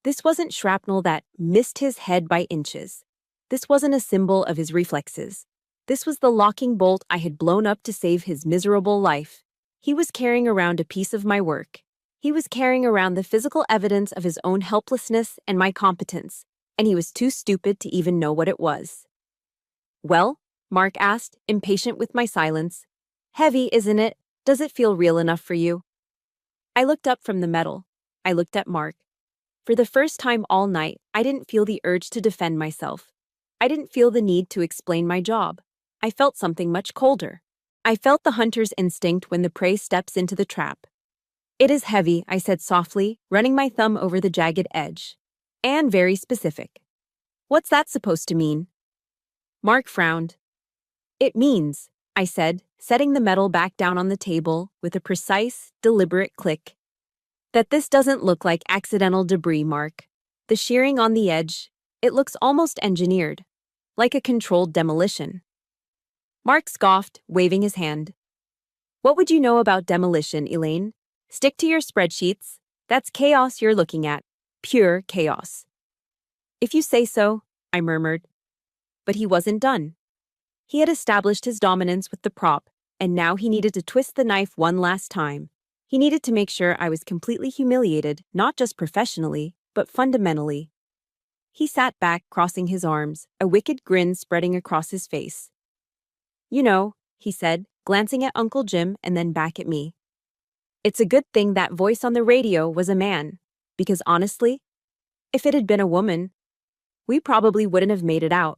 This wasn't shrapnel that missed his head by inches. This wasn't a symbol of his reflexes. This was the locking bolt I had blown up to save his miserable life. He was carrying around a piece of my work. He was carrying around the physical evidence of his own helplessness and my competence, and he was too stupid to even know what it was. Well? Mark asked, impatient with my silence. Heavy, isn't it? Does it feel real enough for you? I looked up from the metal. I looked at Mark. For the first time all night, I didn't feel the urge to defend myself. I didn't feel the need to explain my job. I felt something much colder. I felt the hunter's instinct when the prey steps into the trap. It is heavy, I said softly, running my thumb over the jagged edge. And very specific. What's that supposed to mean? Mark frowned. It means, I said, setting the metal back down on the table with a precise, deliberate click, that this doesn't look like accidental debris, Mark. The shearing on the edge, it looks almost engineered, like a controlled demolition. Mark scoffed, waving his hand. What would you know about demolition, Elaine? Stick to your spreadsheets. That's chaos you're looking at. Pure chaos. If you say so, I murmured. But he wasn't done. He had established his dominance with the prop, and now he needed to twist the knife one last time. He needed to make sure I was completely humiliated, not just professionally, but fundamentally. He sat back, crossing his arms, a wicked grin spreading across his face. You know, he said, glancing at Uncle Jim and then back at me. It's a good thing that voice on the radio was a man, because honestly, if it had been a woman, we probably wouldn't have made it out.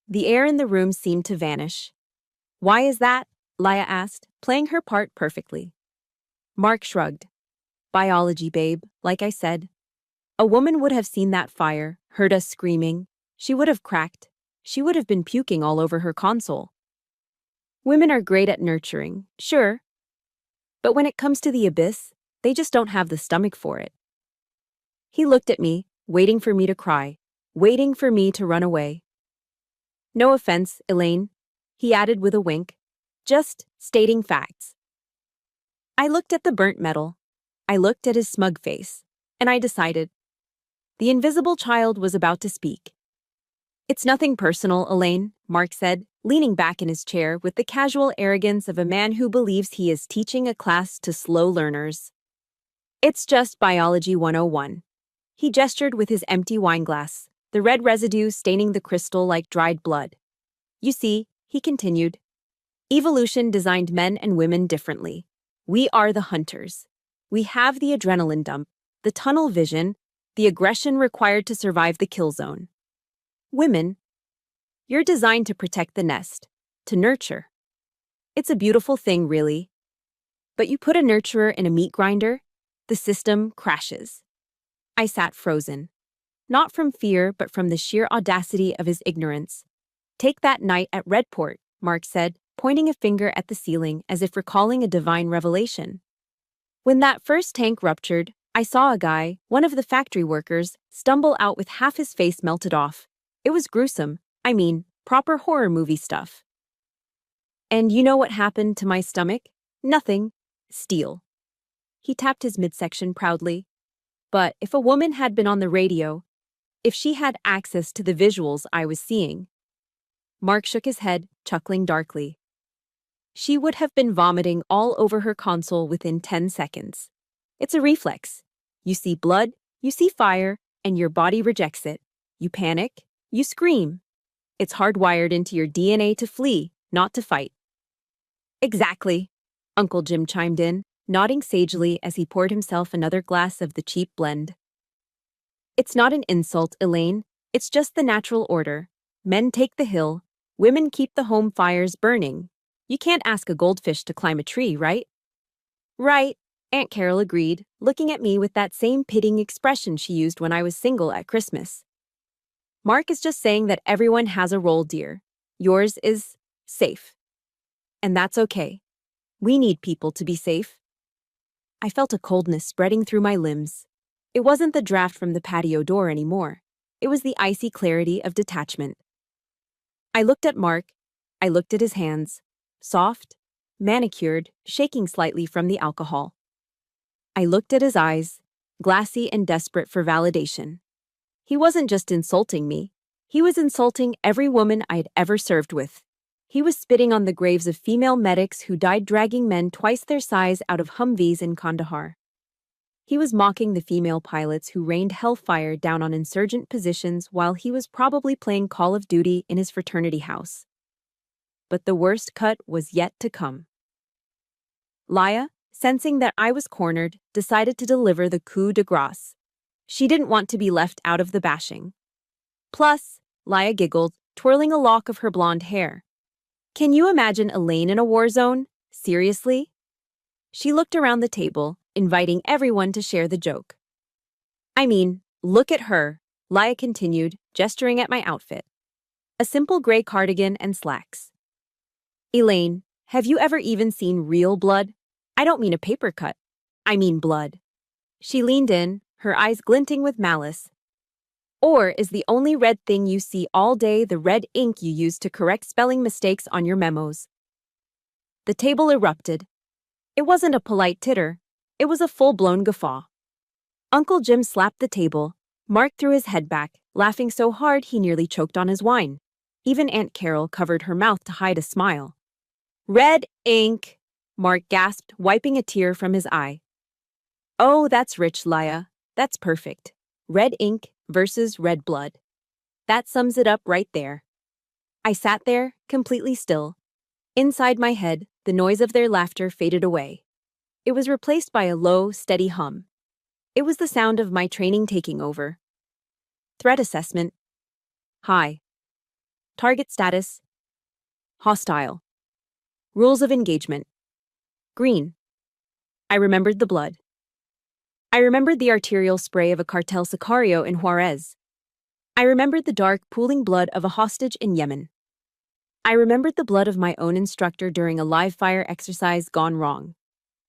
The air in the room seemed to vanish. Why is that? Laya asked, playing her part perfectly. Mark shrugged. Biology, babe, like I said. A woman would have seen that fire, heard us screaming. She would have cracked. She would have been puking all over her console. Women are great at nurturing, sure. But when it comes to the abyss, they just don't have the stomach for it. He looked at me, waiting for me to cry, waiting for me to run away. No offense, Elaine, he added with a wink. Just stating facts. I looked at the burnt metal. I looked at his smug face, and I decided. The invisible child was about to speak. It's nothing personal, Elaine, Mark said, leaning back in his chair with the casual arrogance of a man who believes he is teaching a class to slow learners. It's just Biology 101. He gestured with his empty wine glass, the red residue staining the crystal like dried blood. You see, he continued, evolution designed men and women differently. We are the hunters. We have the adrenaline dump, the tunnel vision, the aggression required to survive the kill zone. Women, you're designed to protect the nest, to nurture. It's a beautiful thing, really. But you put a nurturer in a meat grinder, the system crashes. I sat frozen. Not from fear, but from the sheer audacity of his ignorance. Take that night at Redport, Mark said, pointing a finger at the ceiling as if recalling a divine revelation. When that first tank ruptured, I saw a guy, one of the factory workers, stumble out with half his face melted off. It was gruesome. I mean, proper horror movie stuff. And you know what happened to my stomach? Nothing. Steel. He tapped his midsection proudly. But if a woman had been on the radio, if she had access to the visuals I was seeing, Mark shook his head, chuckling darkly. She would have been vomiting all over her console within 10 seconds. It's a reflex. You see blood, you see fire, and your body rejects it. You panic, you scream. It's hardwired into your DNA to flee, not to fight. Exactly, Uncle Jim chimed in, nodding sagely as he poured himself another glass of the cheap blend. It's not an insult, Elaine. It's just the natural order. Men take the hill, women keep the home fires burning. You can't ask a goldfish to climb a tree, right? Right, Aunt Carol agreed, looking at me with that same pitying expression she used when I was single at Christmas. Mark is just saying that everyone has a role, dear. Yours is safe. And that's okay. We need people to be safe. I felt a coldness spreading through my limbs. It wasn't the draft from the patio door anymore. It was the icy clarity of detachment. I looked at Mark. I looked at his hands. Soft, manicured, shaking slightly from the alcohol. I looked at his eyes, glassy and desperate for validation. He wasn't just insulting me. He was insulting every woman I'd ever served with. He was spitting on the graves of female medics who died dragging men twice their size out of Humvees in Kandahar. He was mocking the female pilots who rained hellfire down on insurgent positions while he was probably playing Call of Duty in his fraternity house. But the worst cut was yet to come. Laya, sensing that I was cornered, decided to deliver the coup de grace. She didn't want to be left out of the bashing. Plus, Laya giggled, twirling a lock of her blonde hair. Can you imagine Elaine in a war zone? Seriously? She looked around the table, inviting everyone to share the joke. I mean, look at her, Laya continued, gesturing at my outfit. A simple gray cardigan and slacks. Elaine, have you ever even seen real blood? I don't mean a paper cut. I mean blood. She leaned in, her eyes glinting with malice. Or is the only red thing you see all day the red ink you use to correct spelling mistakes on your memos? The table erupted. It wasn't a polite titter. It was a full-blown guffaw. Uncle Jim slapped the table. Mark threw his head back, laughing so hard he nearly choked on his wine. Even Aunt Carol covered her mouth to hide a smile. Red ink, Mark gasped, wiping a tear from his eye. Oh, that's rich, Laya. That's perfect. Red ink versus red blood. That sums it up right there. I sat there, completely still. Inside my head, the noise of their laughter faded away. It was replaced by a low, steady hum. It was the sound of my training taking over. Threat assessment. High. Target status. Hostile. Rules of engagement. Green. I remembered the blood. I remembered the arterial spray of a cartel sicario in Juarez. I remembered the dark, pooling blood of a hostage in Yemen. I remembered the blood of my own instructor during a live fire exercise gone wrong.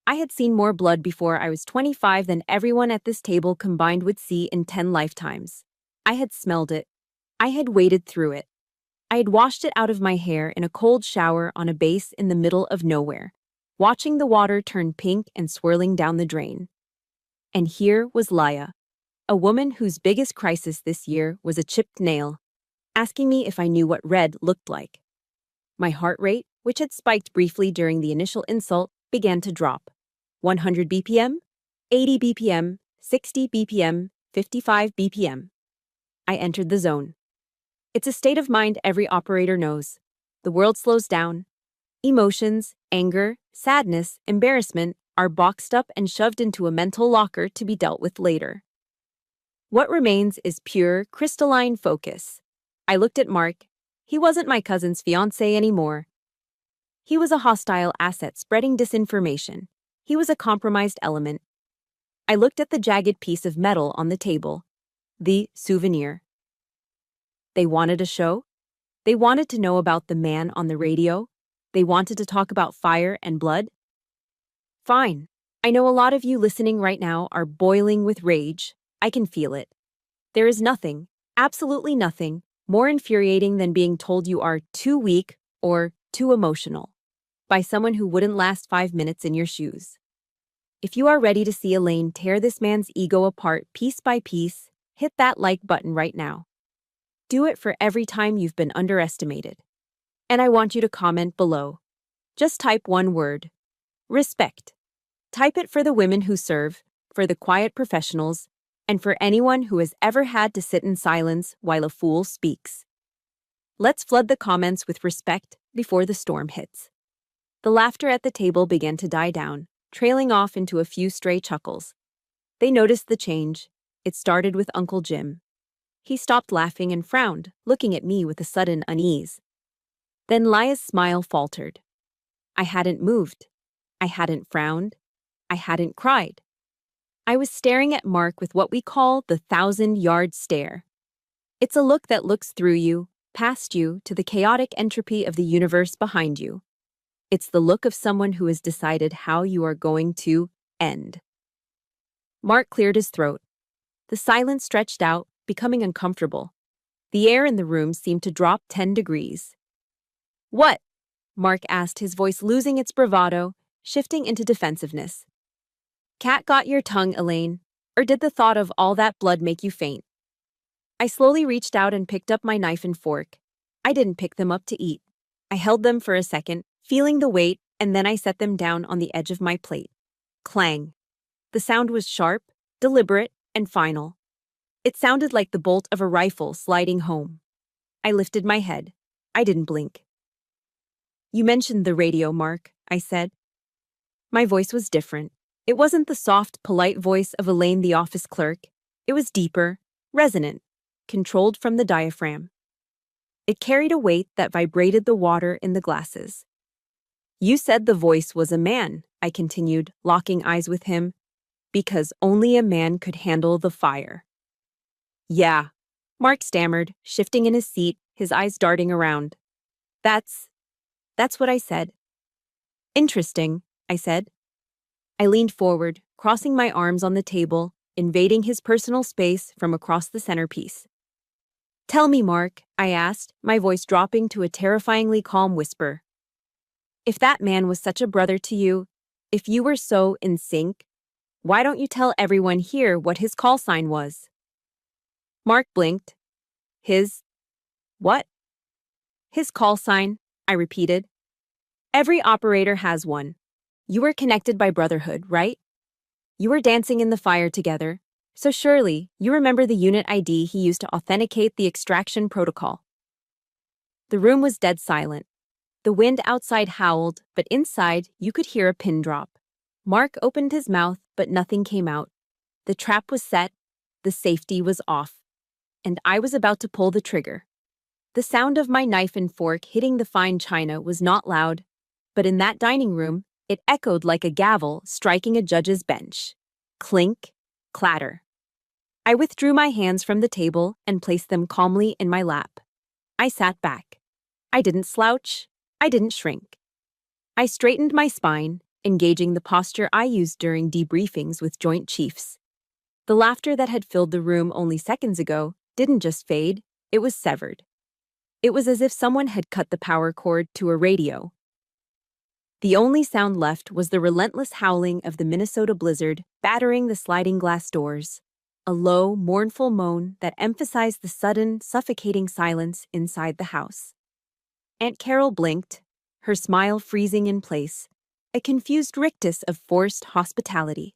I had seen more blood before I was 25 than everyone at this table combined would see in 10 lifetimes. I had smelled it. I had waded through it. I had washed it out of my hair in a cold shower on a base in the middle of nowhere, watching the water turn pink and swirling down the drain. And here was Laya, a woman whose biggest crisis this year was a chipped nail, asking me if I knew what red looked like. My heart rate, which had spiked briefly during the initial insult, began to drop. 100 BPM, 80 BPM, 60 BPM, 55 BPM. I entered the zone. It's a state of mind every operator knows. The world slows down. Emotions, anger, sadness, embarrassment are boxed up and shoved into a mental locker to be dealt with later. What remains is pure, crystalline focus. I looked at Mark. He wasn't my cousin's fiancé anymore. He was a hostile asset spreading disinformation. He was a compromised element. I looked at the jagged piece of metal on the table. The souvenir. They wanted a show. They wanted to know about the man on the radio. They wanted to talk about fire and blood. Fine. I know a lot of you listening right now are boiling with rage. I can feel it. There is nothing, absolutely nothing, more infuriating than being told you are too weak or too emotional by someone who wouldn't last 5 minutes in your shoes. If you are ready to see Elaine tear this man's ego apart piece by piece, hit that like button right now. Do it for every time you've been underestimated. And I want you to comment below. Just type one word. Respect. Type it for the women who serve, for the quiet professionals, and for anyone who has ever had to sit in silence while a fool speaks. Let's flood the comments with respect before the storm hits. The laughter at the table began to die down, trailing off into a few stray chuckles. They noticed the change. It started with Uncle Jim. He stopped laughing and frowned, looking at me with a sudden unease. Then Laya's smile faltered. I hadn't moved. I hadn't frowned. I hadn't cried. I was staring at Mark with what we call the 1,000-yard stare. It's a look that looks through you, past you, to the chaotic entropy of the universe behind you. It's the look of someone who has decided how you are going to end. Mark cleared his throat. The silence stretched out, becoming uncomfortable. The air in the room seemed to drop 10 degrees. "What?" Mark asked, his voice losing its bravado, shifting into defensiveness. "Cat got your tongue, Elaine, or did the thought of all that blood make you faint?" I slowly reached out and picked up my knife and fork. I didn't pick them up to eat. I held them for a second, feeling the weight, and then I set them down on the edge of my plate. Clang. The sound was sharp, deliberate, and final. It sounded like the bolt of a rifle sliding home. I lifted my head. I didn't blink. "You mentioned the radio, Mark," I said. My voice was different. It wasn't the soft, polite voice of Elaine, the office clerk. It was deeper, resonant, controlled from the diaphragm. It carried a weight that vibrated the water in the glasses. "You said the voice was a man," I continued, locking eyes with him, "because only a man could handle the fire." "Yeah," Mark stammered, shifting in his seat, his eyes darting around. That's what I said." "Interesting," I said. I leaned forward, crossing my arms on the table, invading his personal space from across the centerpiece. "Tell me, Mark," I asked, my voice dropping to a terrifyingly calm whisper. "If that man was such a brother to you, if you were so in sync, why don't you tell everyone here what his call sign was?" Mark blinked. "His what?" "His call sign," I repeated. "Every operator has one. You were connected by brotherhood, right? You were dancing in the fire together, so surely you remember the unit ID he used to authenticate the extraction protocol." The room was dead silent. The wind outside howled, but inside you could hear a pin drop. Mark opened his mouth, but nothing came out. The trap was set, the safety was off, and I was about to pull the trigger. The sound of my knife and fork hitting the fine china was not loud, but in that dining room, it echoed like a gavel striking a judge's bench. Clink, clatter. I withdrew my hands from the table and placed them calmly in my lap. I sat back. I didn't slouch. I didn't shrink. I straightened my spine, engaging the posture I used during debriefings with Joint Chiefs. The laughter that had filled the room only seconds ago didn't just fade, it was severed. It was as if someone had cut the power cord to a radio. The only sound left was the relentless howling of the Minnesota blizzard battering the sliding glass doors, a low, mournful moan that emphasized the sudden, suffocating silence inside the house. Aunt Carol blinked, her smile freezing in place, a confused rictus of forced hospitality.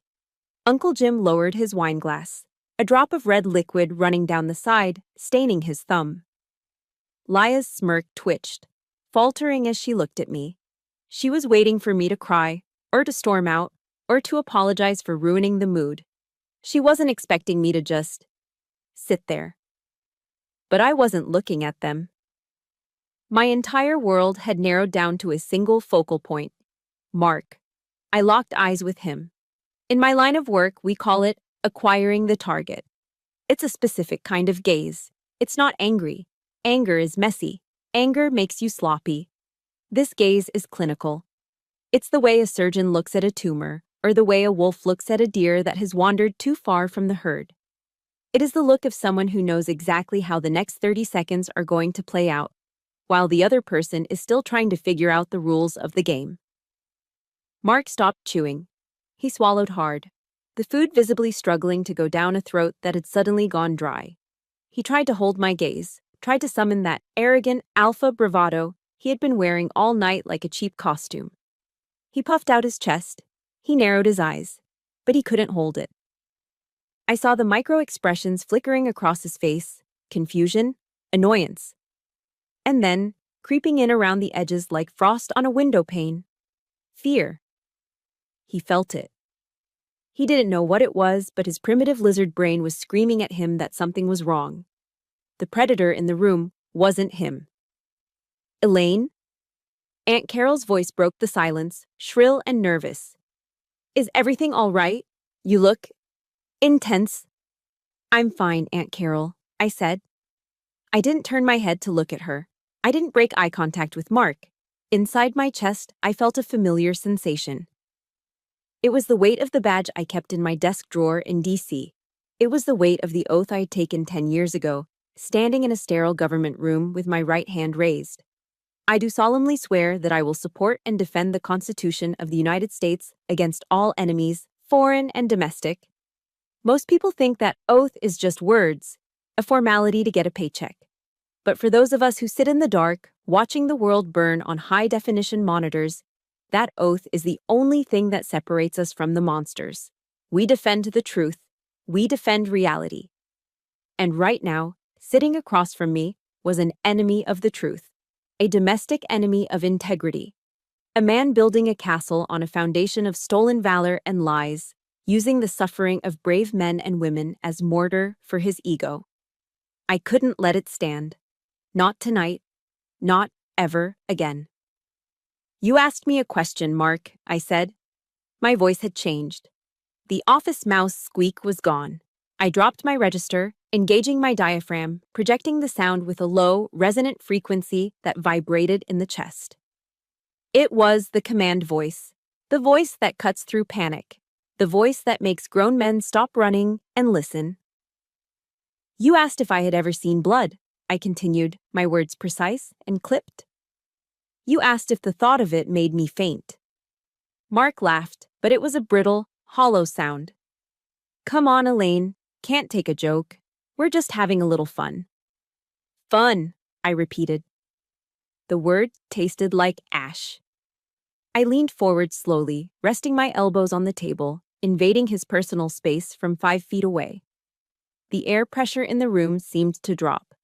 Uncle Jim lowered his wine glass, a drop of red liquid running down the side, staining his thumb. Laya's smirk twitched, faltering as she looked at me. She was waiting for me to cry, or to storm out, or to apologize for ruining the mood. She wasn't expecting me to just sit there. But I wasn't looking at them. My entire world had narrowed down to a single focal point. Mark. I locked eyes with him. In my line of work, we call it acquiring the target. It's a specific kind of gaze. It's not angry. Anger is messy. Anger makes you sloppy. This gaze is clinical. It's the way a surgeon looks at a tumor, or the way a wolf looks at a deer that has wandered too far from the herd. It is the look of someone who knows exactly how the next 30 seconds are going to play out, while the other person is still trying to figure out the rules of the game. Mark stopped chewing. He swallowed hard, the food visibly struggling to go down a throat that had suddenly gone dry. He tried to hold my gaze, tried to summon that arrogant alpha bravado he had been wearing all night like a cheap costume. He puffed out his chest. He narrowed his eyes, but he couldn't hold it. I saw the micro expressions flickering across his face, confusion, annoyance. And then, creeping in around the edges like frost on a window pane. Fear. He felt it. He didn't know what it was, but his primitive lizard brain was screaming at him that something was wrong. The predator in the room wasn't him. Elaine? Aunt Carol's voice broke the silence, shrill and nervous. Is everything all right? You look intense. I'm fine, Aunt Carol, I said. I didn't turn my head to look at her. I didn't break eye contact with Mark. Inside my chest, I felt a familiar sensation. It was the weight of the badge I kept in my desk drawer in D.C. It was the weight of the oath I'd taken 10 years ago, standing in a sterile government room with my right hand raised. I do solemnly swear that I will support and defend the Constitution of the United States against all enemies, foreign and domestic. Most people think that oath is just words, a formality to get a paycheck. But for those of us who sit in the dark, watching the world burn on high-definition monitors, that oath is the only thing that separates us from the monsters. We defend the truth. We defend reality. And right now, sitting across from me, was an enemy of the truth, a domestic enemy of integrity, a man building a castle on a foundation of stolen valor and lies, using the suffering of brave men and women as mortar for his ego. I couldn't let it stand. Not tonight. Not ever again. You asked me a question, Mark, I said. My voice had changed. The office mouse squeak was gone. I dropped my register, engaging my diaphragm, projecting the sound with a low, resonant frequency that vibrated in the chest. It was the command voice, the voice that cuts through panic, the voice that makes grown men stop running and listen. You asked if I had ever seen blood, I continued, my words precise and clipped. You asked if the thought of it made me faint. Mark laughed, but it was a brittle, hollow sound. Come on, Elaine, can't take a joke. We're just having a little fun. Fun, I repeated. The word tasted like ash. I leaned forward slowly, resting my elbows on the table, invading his personal space from 5 feet away. The air pressure in the room seemed to drop.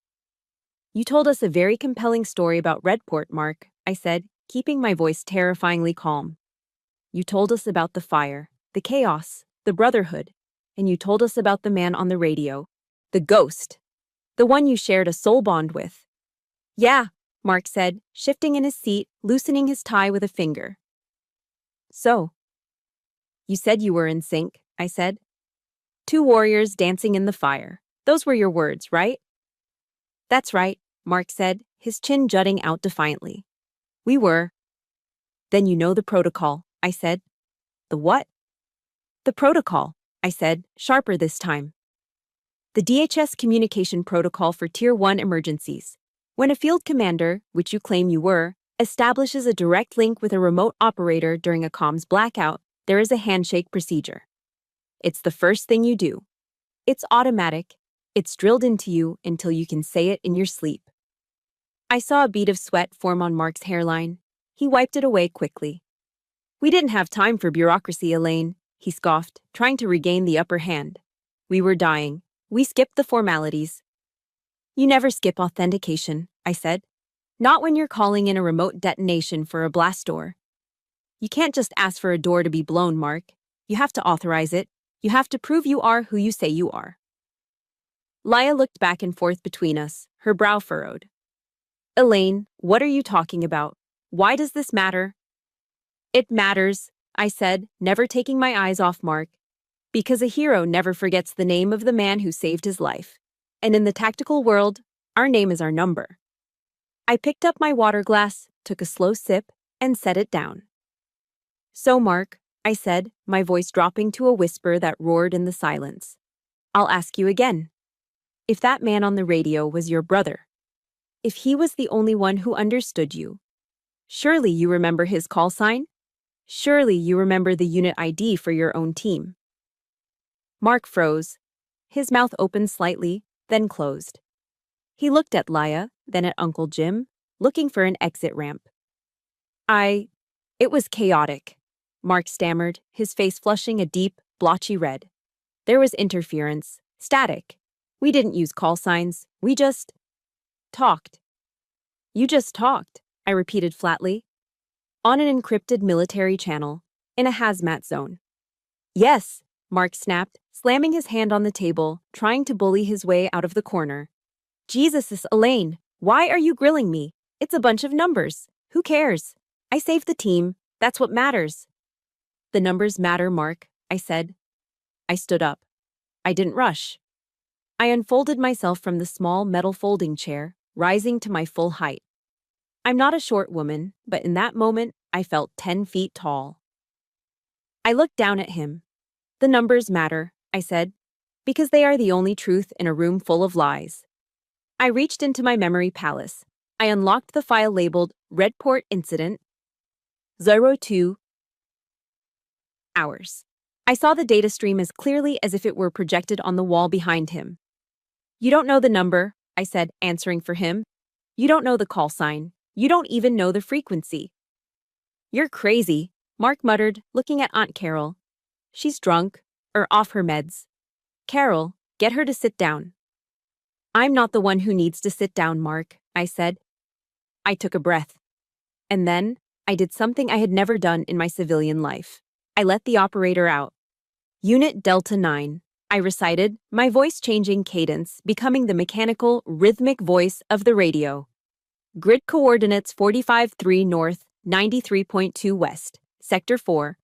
You told us a very compelling story about Redport, Mark, I said, keeping my voice terrifyingly calm. You told us about the fire, the chaos, the brotherhood, and you told us about the man on the radio, the ghost, the one you shared a soul bond with. Yeah, Mark said, shifting in his seat, loosening his tie with a finger. So? You said you were in sync, I said. 2 warriors dancing in the fire. Those were your words, right? That's right, Mark said, his chin jutting out defiantly. We were. Then you know the protocol, I said. The what? The protocol, I said, sharper this time. The DHS communication protocol for Tier 1 emergencies. When a field commander, which you claim you were, establishes a direct link with a remote operator during a comms blackout, there is a handshake procedure. It's the first thing you do. It's automatic. It's drilled into you until you can say it in your sleep. I saw a bead of sweat form on Mark's hairline. He wiped it away quickly. We didn't have time for bureaucracy, Elaine, he scoffed, trying to regain the upper hand. We were dying. We skipped the formalities. You never skip authentication, I said. Not when you're calling in a remote detonation for a blast door. You can't just ask for a door to be blown, Mark. You have to authorize it. You have to prove you are who you say you are. Laya looked back and forth between us, her brow furrowed. Elaine, what are you talking about? Why does this matter? It matters, I said, never taking my eyes off Mark. Because a hero never forgets the name of the man who saved his life. And in the tactical world, our name is our number. I picked up my water glass, took a slow sip, and set it down. So, Mark, I said, my voice dropping to a whisper that roared in the silence. I'll ask you again. If that man on the radio was your brother, if he was the only one who understood you, surely you remember his call sign? Surely you remember the unit ID for your own team. Mark froze. His mouth opened slightly, then closed. He looked at Laya, then at Uncle Jim, looking for an exit ramp. It was chaotic, Mark stammered, his face flushing a deep, blotchy red. There was interference, static. We didn't use call signs, we just talked. You just talked, I repeated flatly. On an encrypted military channel, in a hazmat zone. Yes, Mark snapped, slamming his hand on the table, trying to bully his way out of the corner. Jesus, Elaine, why are you grilling me? It's a bunch of numbers. Who cares? I saved the team. That's what matters. The numbers matter, Mark, I said. I stood up. I didn't rush. I unfolded myself from the small metal folding chair, rising to my full height. I'm not a short woman, but in that moment, I felt 10 feet tall. I looked down at him. The numbers matter, I said, because they are the only truth in a room full of lies. I reached into my memory palace. I unlocked the file labeled Redport Incident 02 hours. I saw the data stream as clearly as if it were projected on the wall behind him. You don't know the number, I said, answering for him. You don't know the call sign. You don't even know the frequency. You're crazy, Mark muttered, looking at Aunt Carol. She's drunk, or off her meds. Carol, get her to sit down. I'm not the one who needs to sit down, Mark, I said. I took a breath. And then, I did something I had never done in my civilian life. I let the operator out. Unit Delta 9, I recited, my voice changing cadence, becoming the mechanical, rhythmic voice of the radio. Grid coordinates 45-3 north, 93.2 west, Sector 4.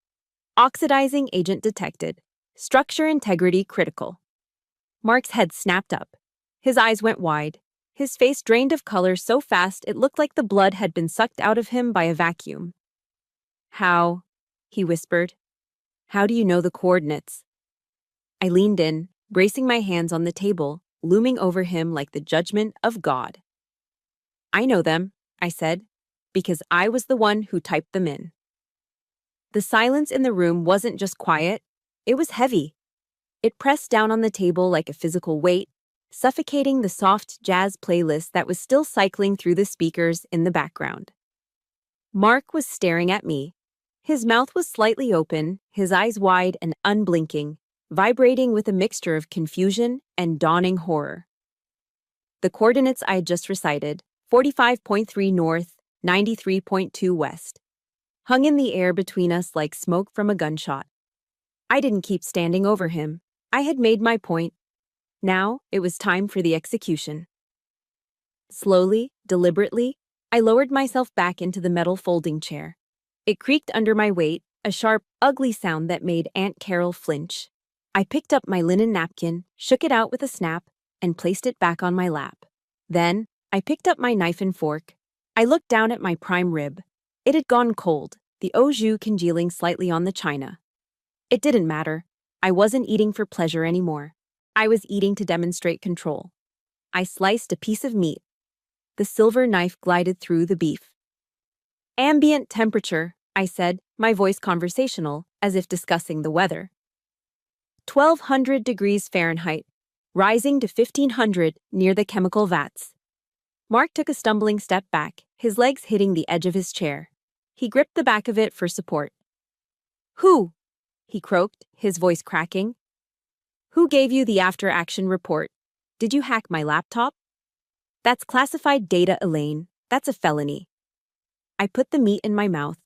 Oxidizing agent detected. Structure integrity critical. Mark's head snapped up. His eyes went wide. His face drained of color so fast it looked like the blood had been sucked out of him by a vacuum. How? He whispered. How do you know the coordinates? I leaned in, bracing my hands on the table, looming over him like the judgment of God. I know them, I said, because I was the one who typed them in. The silence in the room wasn't just quiet, it was heavy. It pressed down on the table like a physical weight, suffocating the soft jazz playlist that was still cycling through the speakers in the background. Mark was staring at me. His mouth was slightly open, his eyes wide and unblinking, vibrating with a mixture of confusion and dawning horror. The coordinates I had just recited, 45.3 north, 93.2 west, hung in the air between us like smoke from a gunshot. I didn't keep standing over him. I had made my point. Now it was time for the execution. Slowly, deliberately, I lowered myself back into the metal folding chair. It creaked under my weight, a sharp, ugly sound that made Aunt Carol flinch. I picked up my linen napkin, shook it out with a snap, and placed it back on my lap. Then, I picked up my knife and fork. I looked down at my prime rib. It had gone cold, the au jus congealing slightly on the china. It didn't matter. I wasn't eating for pleasure anymore. I was eating to demonstrate control. I sliced a piece of meat. The silver knife glided through the beef. Ambient temperature, I said, my voice conversational, as if discussing the weather. 1,200 degrees Fahrenheit, rising to 1,500 near the chemical vats. Mark took a stumbling step back, his legs hitting the edge of his chair. He gripped the back of it for support. Who? He croaked, his voice cracking. Who gave you the after-action report? Did you hack my laptop? That's classified data, Elaine. That's a felony. I put the meat in my mouth.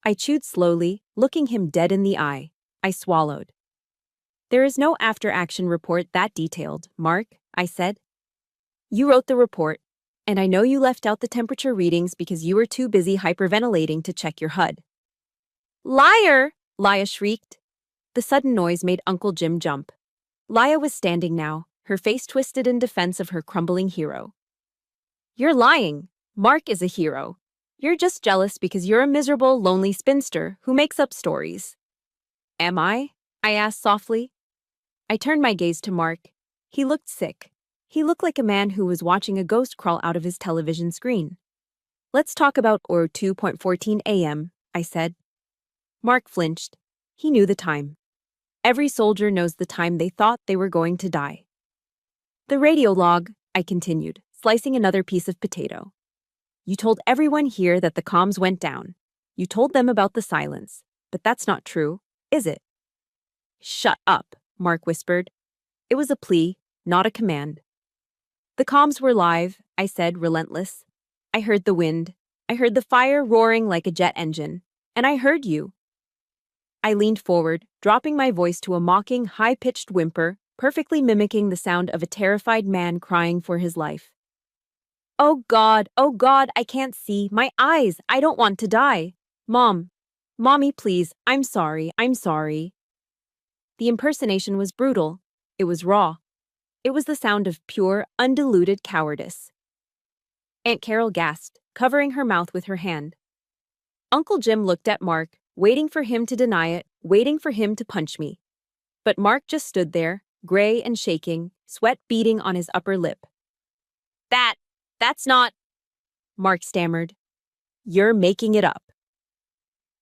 I chewed slowly, looking him dead in the eye. I swallowed. There is no after-action report that detailed, Mark, I said. You wrote the report, and I know you left out the temperature readings because you were too busy hyperventilating to check your HUD. Liar! Laya shrieked. The sudden noise made Uncle Jim jump. Laya was standing now, her face twisted in defense of her crumbling hero. You're lying. Mark is a hero. You're just jealous because you're a miserable, lonely spinster who makes up stories. Am I? I asked softly. I turned my gaze to Mark. He looked sick. He looked like a man who was watching a ghost crawl out of his television screen. Let's talk about or 2:14 a.m., I said. Mark flinched. He knew the time. Every soldier knows the time they thought they were going to die. The radio log, I continued, slicing another piece of potato. You told everyone here that the comms went down. You told them about the silence. But that's not true, is it? Shut up, Mark whispered. It was a plea, not a command. The comms were live, I said, relentless. I heard the wind. I heard the fire roaring like a jet engine. And I heard you. I leaned forward, dropping my voice to a mocking, high-pitched whimper, perfectly mimicking the sound of a terrified man crying for his life. Oh God, I can't see. My eyes, I don't want to die. Mom. Mommy, please, I'm sorry. The impersonation was brutal. It was raw. It was the sound of pure, undiluted cowardice. Aunt Carol gasped, covering her mouth with her hand. Uncle Jim looked at Mark, waiting for him to deny it, waiting for him to punch me. But Mark just stood there, gray and shaking, sweat beading on his upper lip. That's not, Mark stammered. You're making it up.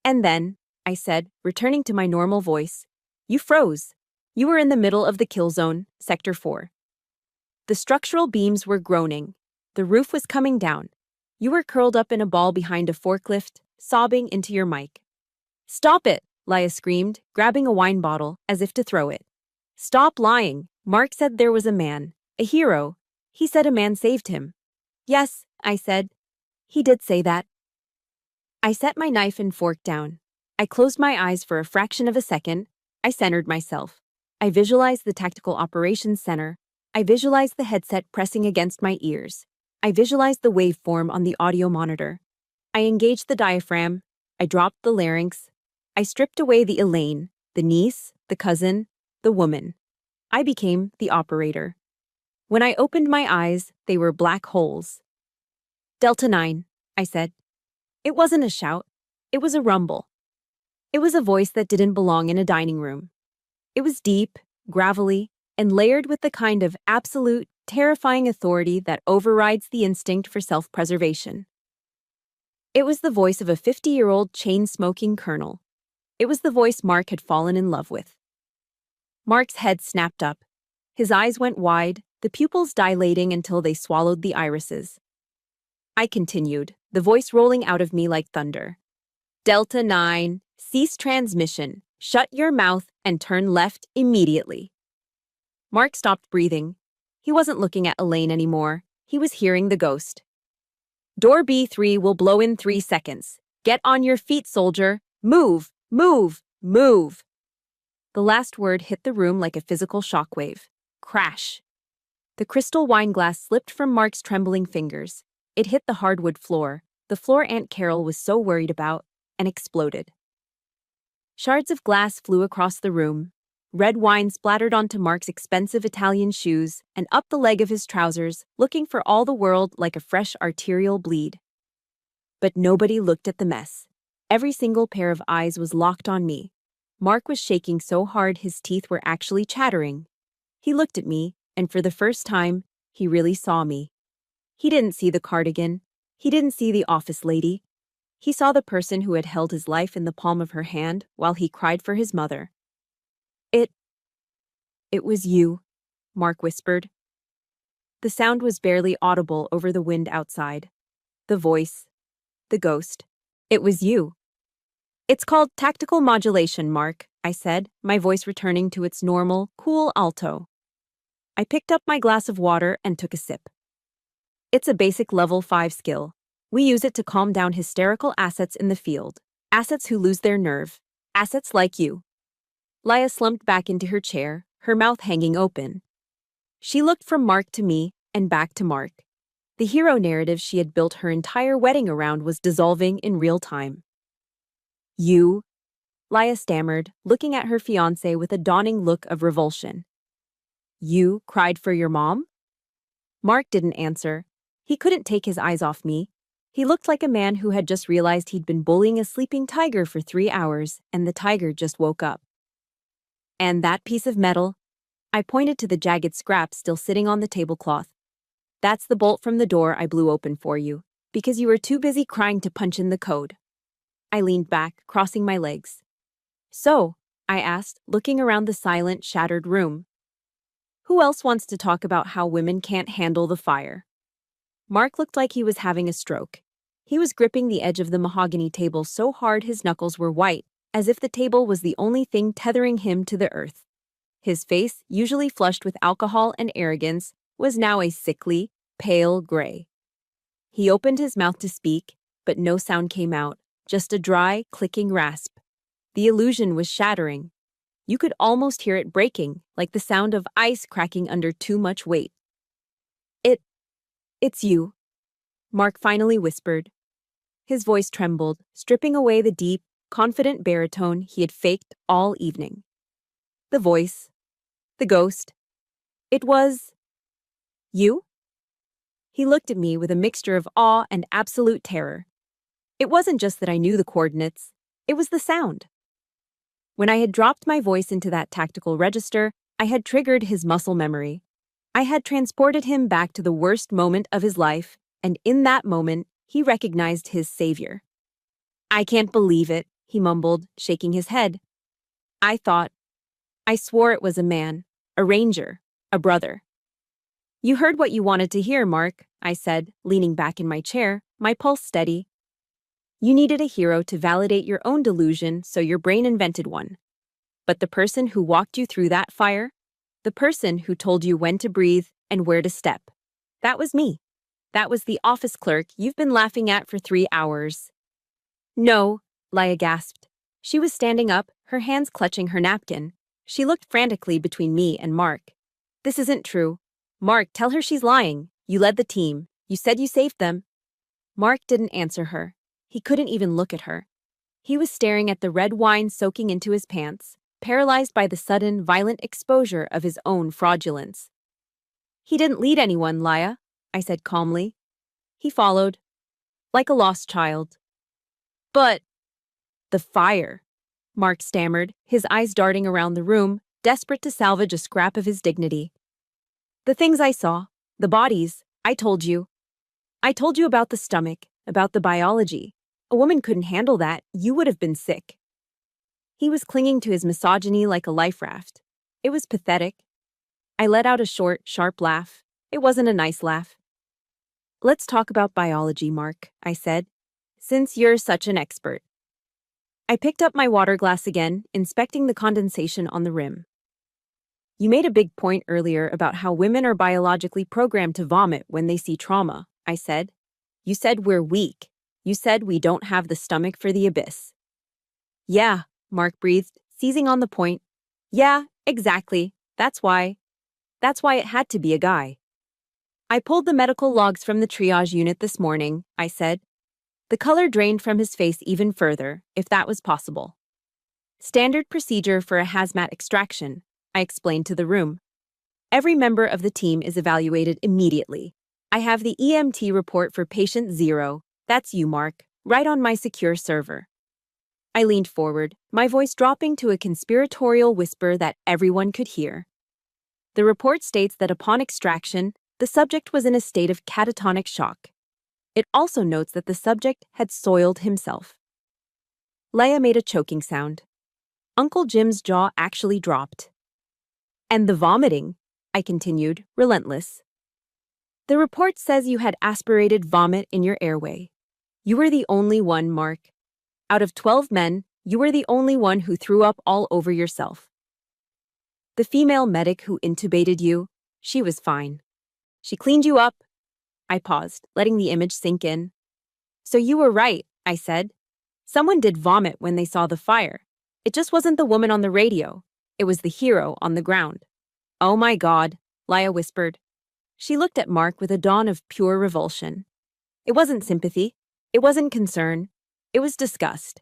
And then, I said, returning to my normal voice, you froze. You were in the middle of the kill zone, Sector 4. The structural beams were groaning. The roof was coming down. You were curled up in a ball behind a forklift, sobbing into your mic. Stop it, Leia screamed, grabbing a wine bottle as if to throw it. Stop lying. Mark said there was a man, a hero. He said a man saved him. Yes, I said. He did say that. I set my knife and fork down. I closed my eyes for a fraction of a second. I centered myself. I visualized the Tactical Operations Center. I visualized the headset pressing against my ears. I visualized the waveform on the audio monitor. I engaged the diaphragm. I dropped the larynx. I stripped away the Elaine, the niece, the cousin, the woman. I became the operator. When I opened my eyes, they were black holes. Delta 9, I said. It wasn't a shout. It was a rumble. It was a voice that didn't belong in a dining room. It was deep, gravelly, and layered with the kind of absolute, terrifying authority that overrides the instinct for self-preservation. It was the voice of a 50-year-old chain-smoking colonel. It was the voice Mark had fallen in love with. Mark's head snapped up. His eyes went wide, the pupils dilating until they swallowed the irises. I continued, the voice rolling out of me like thunder. Delta 9, cease transmission. Shut your mouth and turn left immediately. Mark stopped breathing. He wasn't looking at Elaine anymore. He was hearing the ghost. Door B3 will blow in 3 seconds. Get on your feet, soldier. Move, move, move. The last word hit the room like a physical shockwave. Crash. The crystal wine glass slipped from Mark's trembling fingers. It hit the hardwood floor, the floor Aunt Carol was so worried about, and exploded. Shards of glass flew across the room. Red wine splattered onto Mark's expensive Italian shoes and up the leg of his trousers, looking for all the world like a fresh arterial bleed. But nobody looked at the mess. Every single pair of eyes was locked on me. Mark was shaking so hard his teeth were actually chattering. He looked at me, and for the first time, he really saw me. He didn't see the cardigan. He didn't see the office lady. He saw the person who had held his life in the palm of her hand while he cried for his mother. It was you, Mark whispered. The sound was barely audible over the wind outside. The voice. The ghost. It was you. It's called tactical modulation, Mark, I said, my voice returning to its normal, cool alto. I picked up my glass of water and took a sip. It's a basic level 5 skill. We use it to calm down hysterical assets in the field. Assets who lose their nerve. Assets like you. Leia slumped back into her chair, her mouth hanging open. She looked from Mark to me and back to Mark. The hero narrative she had built her entire wedding around was dissolving in real time. You? Leia stammered, looking at her fiancé with a dawning look of revulsion. You cried for your mom? Mark didn't answer. He couldn't take his eyes off me. He looked like a man who had just realized he'd been bullying a sleeping tiger for 3 hours, and the tiger just woke up. And that piece of metal? I pointed to the jagged scrap still sitting on the tablecloth. That's the bolt from the door I blew open for you, because you were too busy crying to punch in the code. I leaned back, crossing my legs. So, I asked, looking around the silent, shattered room. Who else wants to talk about how women can't handle the fire? Mark looked like he was having a stroke. He was gripping the edge of the mahogany table so hard his knuckles were white, as if the table was the only thing tethering him to the earth. His face, usually flushed with alcohol and arrogance, was now a sickly, pale gray. He opened his mouth to speak, but no sound came out, just a dry, clicking rasp. The illusion was shattering. You could almost hear it breaking, like the sound of ice cracking under too much weight. It's you, Mark finally whispered. His voice trembled, stripping away the deep, confident baritone he had faked all evening. The voice. The ghost. It was... you? He looked at me with a mixture of awe and absolute terror. It wasn't just that I knew the coordinates, it was the sound. When I had dropped my voice into that tactical register, I had triggered his muscle memory. I had transported him back to the worst moment of his life, and in that moment, he recognized his savior. I can't believe it, he mumbled, shaking his head. I swore it was a man, a ranger, a brother. You heard what you wanted to hear, Mark, I said, leaning back in my chair, my pulse steady. You needed a hero to validate your own delusion, so your brain invented one. But the person who walked you through that fire, the person who told you when to breathe and where to step, that was me. That was the office clerk you've been laughing at for 3 hours. No, Laya gasped. She was standing up, her hands clutching her napkin. She looked frantically between me and Mark. This isn't true. Mark, tell her she's lying. You led the team. You said you saved them. Mark didn't answer her. He couldn't even look at her. He was staring at the red wine soaking into his pants, paralyzed by the sudden, violent exposure of his own fraudulence. He didn't lead anyone, Laya, I said calmly. He followed, like a lost child. But the fire, Mark stammered, his eyes darting around the room, desperate to salvage a scrap of his dignity. The things I saw, the bodies, I told you. I told you about the stomach, about the biology. A woman couldn't handle that. You would have been sick. He was clinging to his misogyny like a life raft. It was pathetic. I let out a short, sharp laugh. It wasn't a nice laugh. Let's talk about biology, Mark, I said, since you're such an expert. I picked up my water glass again, inspecting the condensation on the rim. You made a big point earlier about how women are biologically programmed to vomit when they see trauma, I said. You said we're weak. You said we don't have the stomach for the abyss. Yeah, Mark breathed, seizing on the point. Yeah, exactly. That's why it had to be a guy. I pulled the medical logs from the triage unit this morning, I said. The color drained from his face even further, if that was possible. Standard procedure for a hazmat extraction, I explained to the room. Every member of the team is evaluated immediately. I have the EMT report for patient 0, that's you, Mark, right on my secure server. I leaned forward, my voice dropping to a conspiratorial whisper that everyone could hear. The report states that upon extraction, the subject was in a state of catatonic shock. It also notes that the subject had soiled himself. Leia made a choking sound. Uncle Jim's jaw actually dropped. And the vomiting, I continued, relentless. The report says you had aspirated vomit in your airway. You were the only one, Mark. Out of 12 men, you were the only one who threw up all over yourself. The female medic who intubated you, she was fine. She cleaned you up. I paused, letting the image sink in. So you were right, I said. Someone did vomit when they saw the fire. It just wasn't the woman on the radio. It was the hero on the ground. Oh my God, Laya whispered. She looked at Mark with a dawn of pure revulsion. It wasn't sympathy. It wasn't concern. It was disgust.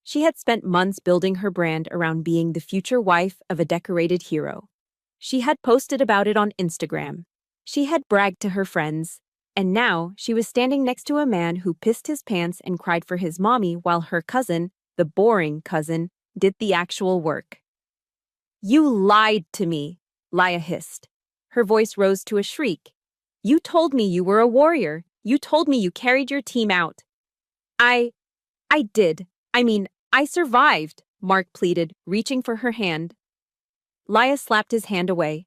She had spent months building her brand around being the future wife of a decorated hero. She had posted about it on Instagram. She had bragged to her friends. And now she was standing next to a man who pissed his pants and cried for his mommy while her cousin, the boring cousin, did the actual work. You lied to me, Laya hissed. Her voice rose to a shriek. You told me you were a warrior. You told me you carried your team out. I did. I survived, Mark pleaded, reaching for her hand. Laya slapped his hand away.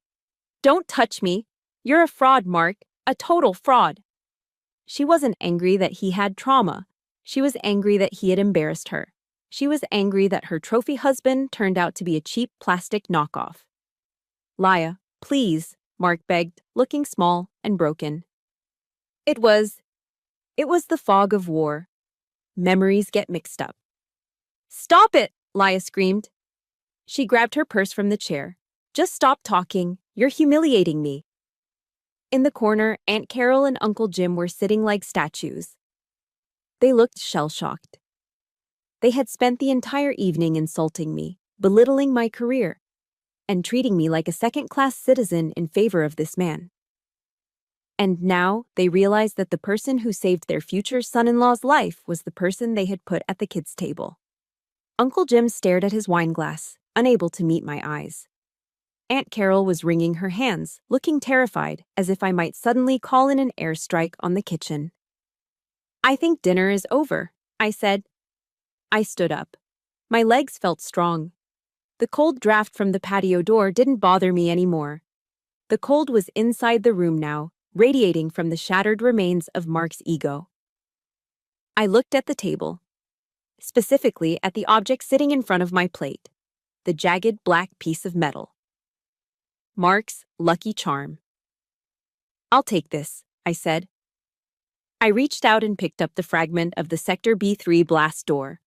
Don't touch me. You're a fraud, Mark. A total fraud. She wasn't angry that he had trauma. She was angry that he had embarrassed her. She was angry that her trophy husband turned out to be a cheap plastic knockoff. Laya, please, Mark begged, looking small and broken. It was It was the fog of war. Memories get mixed up. Stop it, Laya screamed. She grabbed her purse from the chair. Just stop talking. You're humiliating me. In the corner, Aunt Carol and Uncle Jim were sitting like statues. They looked shell-shocked. They had spent the entire evening insulting me, belittling my career, and treating me like a second-class citizen in favor of this man. And now they realized that the person who saved their future son-in-law's life was the person they had put at the kids' table. Uncle Jim stared at his wine glass, unable to meet my eyes. Aunt Carol was wringing her hands, looking terrified, as if I might suddenly call in an airstrike on the kitchen. I think dinner is over, I said. I stood up. My legs felt strong. The cold draft from the patio door didn't bother me anymore. The cold was inside the room now, radiating from the shattered remains of Mark's ego. I looked at the table, specifically at the object sitting in front of my plate, the jagged black piece of metal. Mark's lucky charm. I'll take this, I said. I reached out and picked up the fragment of the Sector B3 blast door.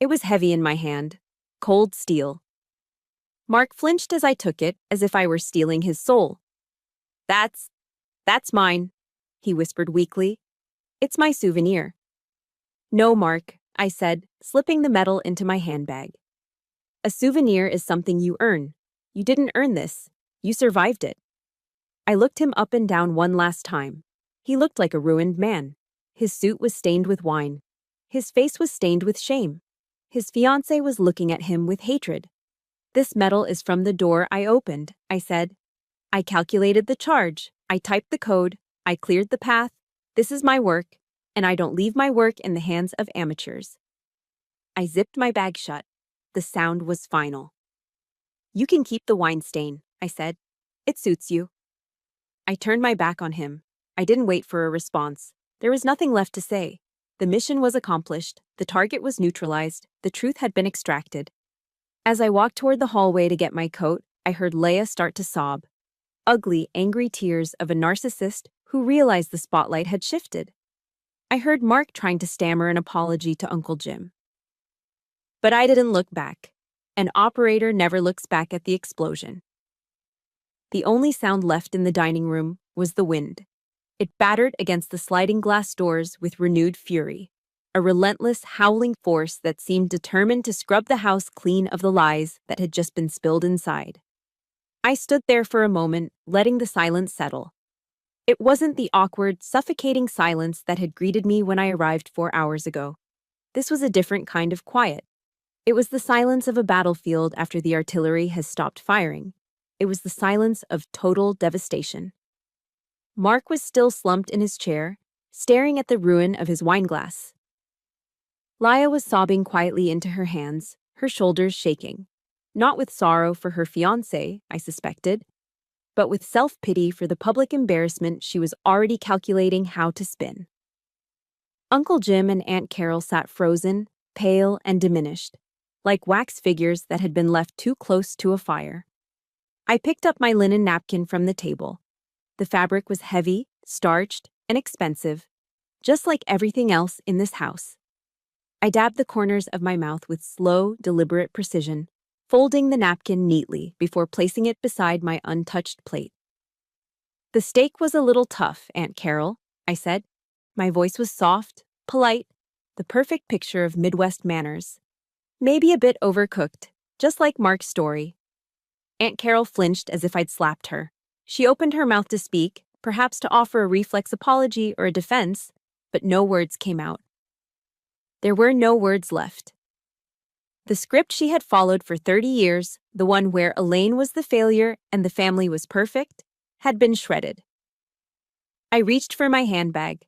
It was heavy in my hand, cold steel. Mark flinched as I took it, as if I were stealing his soul. That's mine, he whispered weakly. It's my souvenir. No, Mark, I said, slipping the metal into my handbag. A souvenir is something you earn. You didn't earn this. You survived it. I looked him up and down one last time. He looked like a ruined man. His suit was stained with wine. His face was stained with shame. His fiancée was looking at him with hatred. This metal is from the door I opened, I said. I calculated the charge. I typed the code. I cleared the path. This is my work, and I don't leave my work in the hands of amateurs. I zipped my bag shut. The sound was final. You can keep the wine stain, I said. It suits you. I turned my back on him. I didn't wait for a response. There was nothing left to say. The mission was accomplished. The target was neutralized. The truth had been extracted. As I walked toward the hallway to get my coat, I heard Leia start to sob. Ugly, angry tears of a narcissist who realized the spotlight had shifted. I heard Mark trying to stammer an apology to Uncle Jim. But I didn't look back. An operator never looks back at the explosion. The only sound left in the dining room was the wind. It battered against the sliding glass doors with renewed fury, a relentless, howling force that seemed determined to scrub the house clean of the lies that had just been spilled inside. I stood there for a moment, letting the silence settle. It wasn't the awkward, suffocating silence that had greeted me when I arrived 4 hours ago. This was a different kind of quiet. It was the silence of a battlefield after the artillery has stopped firing. It was the silence of total devastation. Mark was still slumped in his chair, staring at the ruin of his wineglass. Laya was sobbing quietly into her hands, her shoulders shaking. Not with sorrow for her fiancé, I suspected, but with self-pity for the public embarrassment she was already calculating how to spin. Uncle Jim and Aunt Carol sat frozen, pale, and diminished, like wax figures that had been left too close to a fire. I picked up my linen napkin from the table. The fabric was heavy, starched, and expensive, just like everything else in this house. I dabbed the corners of my mouth with slow, deliberate precision, folding the napkin neatly before placing it beside my untouched plate. The steak was a little tough, Aunt Carol, I said. My voice was soft, polite, the perfect picture of Midwest manners. Maybe a bit overcooked, just like Mark's story. Aunt Carol flinched as if I'd slapped her. She opened her mouth to speak, perhaps to offer a reflex apology or a defense, but no words came out. There were no words left. The script she had followed for 30 years, the one where Elaine was the failure and the family was perfect, had been shredded. I reached for my handbag.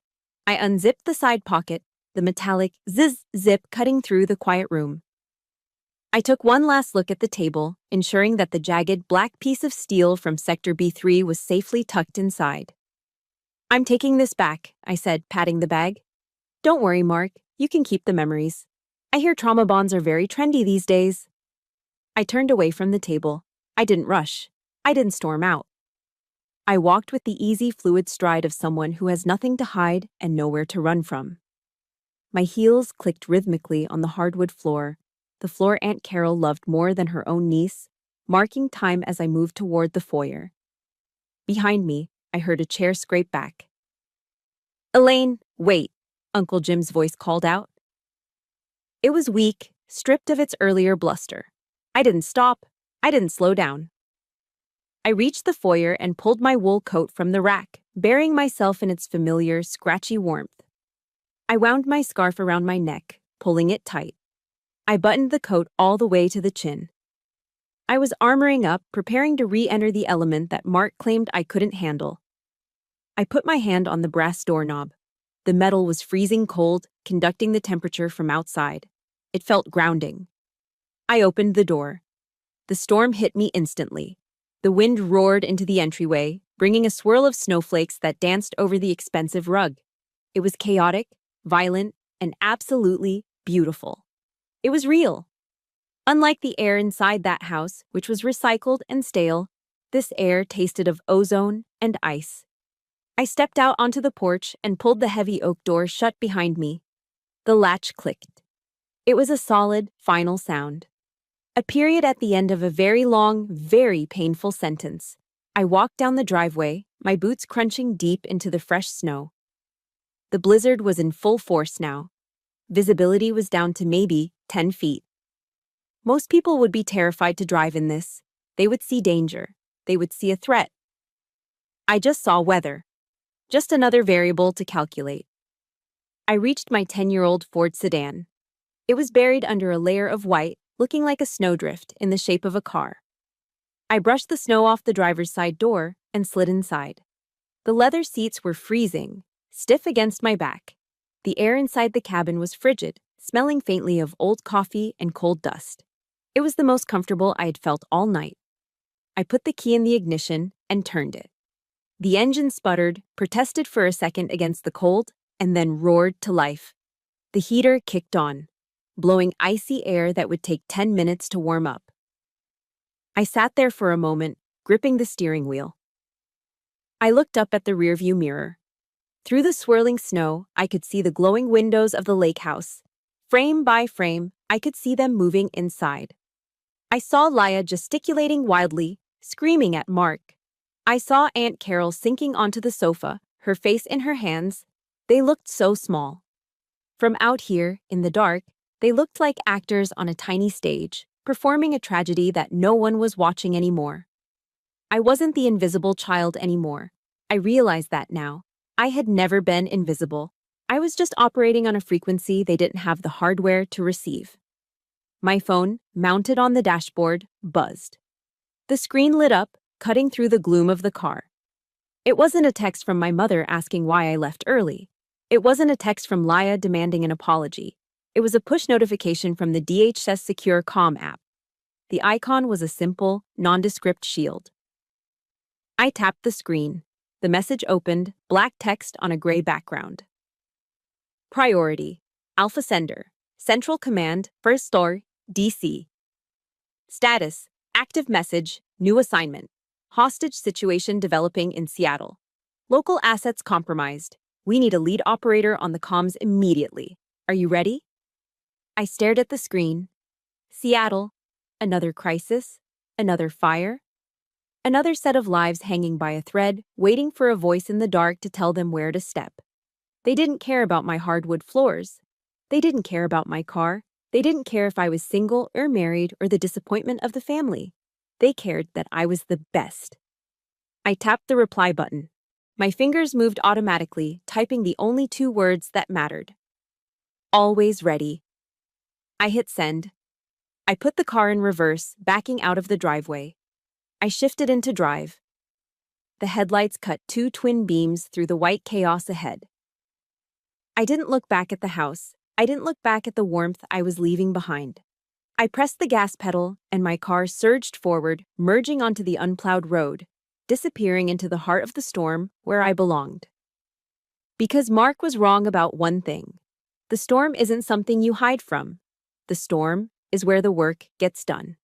I unzipped the side pocket, the metallic zzz zip cutting through the quiet room. I took one last look at the table, ensuring that the jagged black piece of steel from Sector B3 was safely tucked inside. I'm taking this back, I said, patting the bag. Don't worry, Mark. You can keep the memories. I hear trauma bonds are very trendy these days. I turned away from the table. I didn't rush. I didn't storm out. I walked with the easy, fluid stride of someone who has nothing to hide and nowhere to run from. My heels clicked rhythmically on the hardwood floor, the floor Aunt Carol loved more than her own niece, marking time as I moved toward the foyer. Behind me, I heard a chair scrape back. "Elaine, wait," Uncle Jim's voice called out. It was weak, stripped of its earlier bluster. I didn't stop. I didn't slow down. I reached the foyer and pulled my wool coat from the rack, burying myself in its familiar, scratchy warmth. I wound my scarf around my neck, pulling it tight. I buttoned the coat all the way to the chin. I was armoring up, preparing to re-enter the element that Mark claimed I couldn't handle. I put my hand on the brass doorknob. The metal was freezing cold, conducting the temperature from outside. It felt grounding. I opened the door. The storm hit me instantly. The wind roared into the entryway, bringing a swirl of snowflakes that danced over the expensive rug. It was chaotic, violent, and absolutely beautiful. It was real. Unlike the air inside that house, which was recycled and stale, this air tasted of ozone and ice. I stepped out onto the porch and pulled the heavy oak door shut behind me. The latch clicked. It was a solid, final sound. A period at the end of a very long, very painful sentence. I walked down the driveway, my boots crunching deep into the fresh snow. The blizzard was in full force now. Visibility was down to maybe 10 feet. Most people would be terrified to drive in this. They would see danger. They would see a threat. I just saw weather. Just another variable to calculate. I reached my 10-year-old Ford sedan. It was buried under a layer of white, looking like a snowdrift in the shape of a car. I brushed the snow off the driver's side door and slid inside. The leather seats were freezing, stiff against my back. The air inside the cabin was frigid, smelling faintly of old coffee and cold dust. It was the most comfortable I had felt all night. I put the key in the ignition and turned it. The engine sputtered, protested for a second against the cold, and then roared to life. The heater kicked on, blowing icy air that would take 10 minutes to warm up. I sat there for a moment, gripping the steering wheel. I looked up at the rearview mirror. Through the swirling snow, I could see the glowing windows of the lake house. Frame by frame, I could see them moving inside. I saw Laya gesticulating wildly, screaming at Mark. I saw Aunt Carol sinking onto the sofa, her face in her hands. They looked so small. From out here, in the dark, they looked like actors on a tiny stage, performing a tragedy that no one was watching anymore. I wasn't the invisible child anymore. I realized that now. I had never been invisible. I was just operating on a frequency they didn't have the hardware to receive. My phone, mounted on the dashboard, buzzed. The screen lit up, cutting through the gloom of the car. It wasn't a text from my mother asking why I left early. It wasn't a text from Laya demanding an apology. It was a push notification from the DHS Secure Comm app. The icon was a simple, nondescript shield. I tapped the screen. The message opened, black text on a gray background. Priority: Alpha Sender, Central Command, First Store, DC. Status: Active message, new assignment. Hostage situation developing in Seattle. Local assets compromised. We need a lead operator on the comms immediately. Are you ready? I stared at the screen. Seattle. Another crisis. Another fire. Another set of lives hanging by a thread, waiting for a voice in the dark to tell them where to step. They didn't care about my hardwood floors. They didn't care about my car. They didn't care if I was single or married or the disappointment of the family. They cared that I was the best. I tapped the reply button. My fingers moved automatically, typing the only 2 words that mattered. Always ready. I hit send. I put the car in reverse, backing out of the driveway. I shifted into drive. The headlights cut 2 twin beams through the white chaos ahead. I didn't look back at the house. I didn't look back at the warmth I was leaving behind. I pressed the gas pedal, and my car surged forward, merging onto the unplowed road, disappearing into the heart of the storm where I belonged. Because Mark was wrong about one thing. The storm isn't something you hide from. The storm is where the work gets done.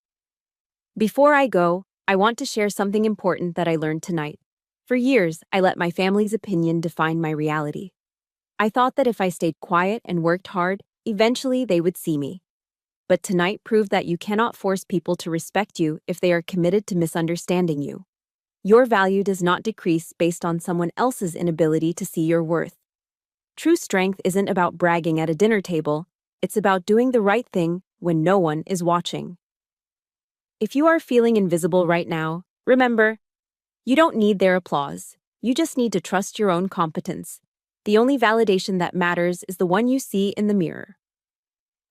Before I go, I want to share something important that I learned tonight. For years, I let my family's opinion define my reality. I thought that if I stayed quiet and worked hard, eventually they would see me. But tonight proved that you cannot force people to respect you if they are committed to misunderstanding you. Your value does not decrease based on someone else's inability to see your worth. True strength isn't about bragging at a dinner table, it's about doing the right thing when no one is watching. If you are feeling invisible right now, remember, you don't need their applause. You just need to trust your own competence. The only validation that matters is the one you see in the mirror.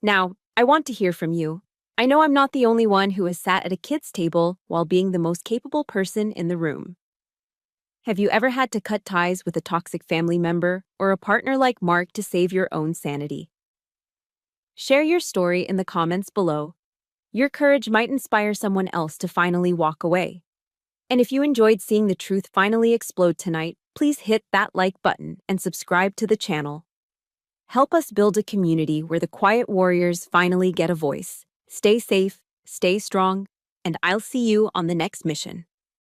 Now, I want to hear from you. I know I'm not the only one who has sat at a kid's table while being the most capable person in the room. Have you ever had to cut ties with a toxic family member or a partner like Mark to save your own sanity? Share your story in the comments below. Your courage might inspire someone else to finally walk away. And if you enjoyed seeing the truth finally explode tonight, please hit that like button and subscribe to the channel. Help us build a community where the quiet warriors finally get a voice. Stay safe, stay strong, and I'll see you on the next mission.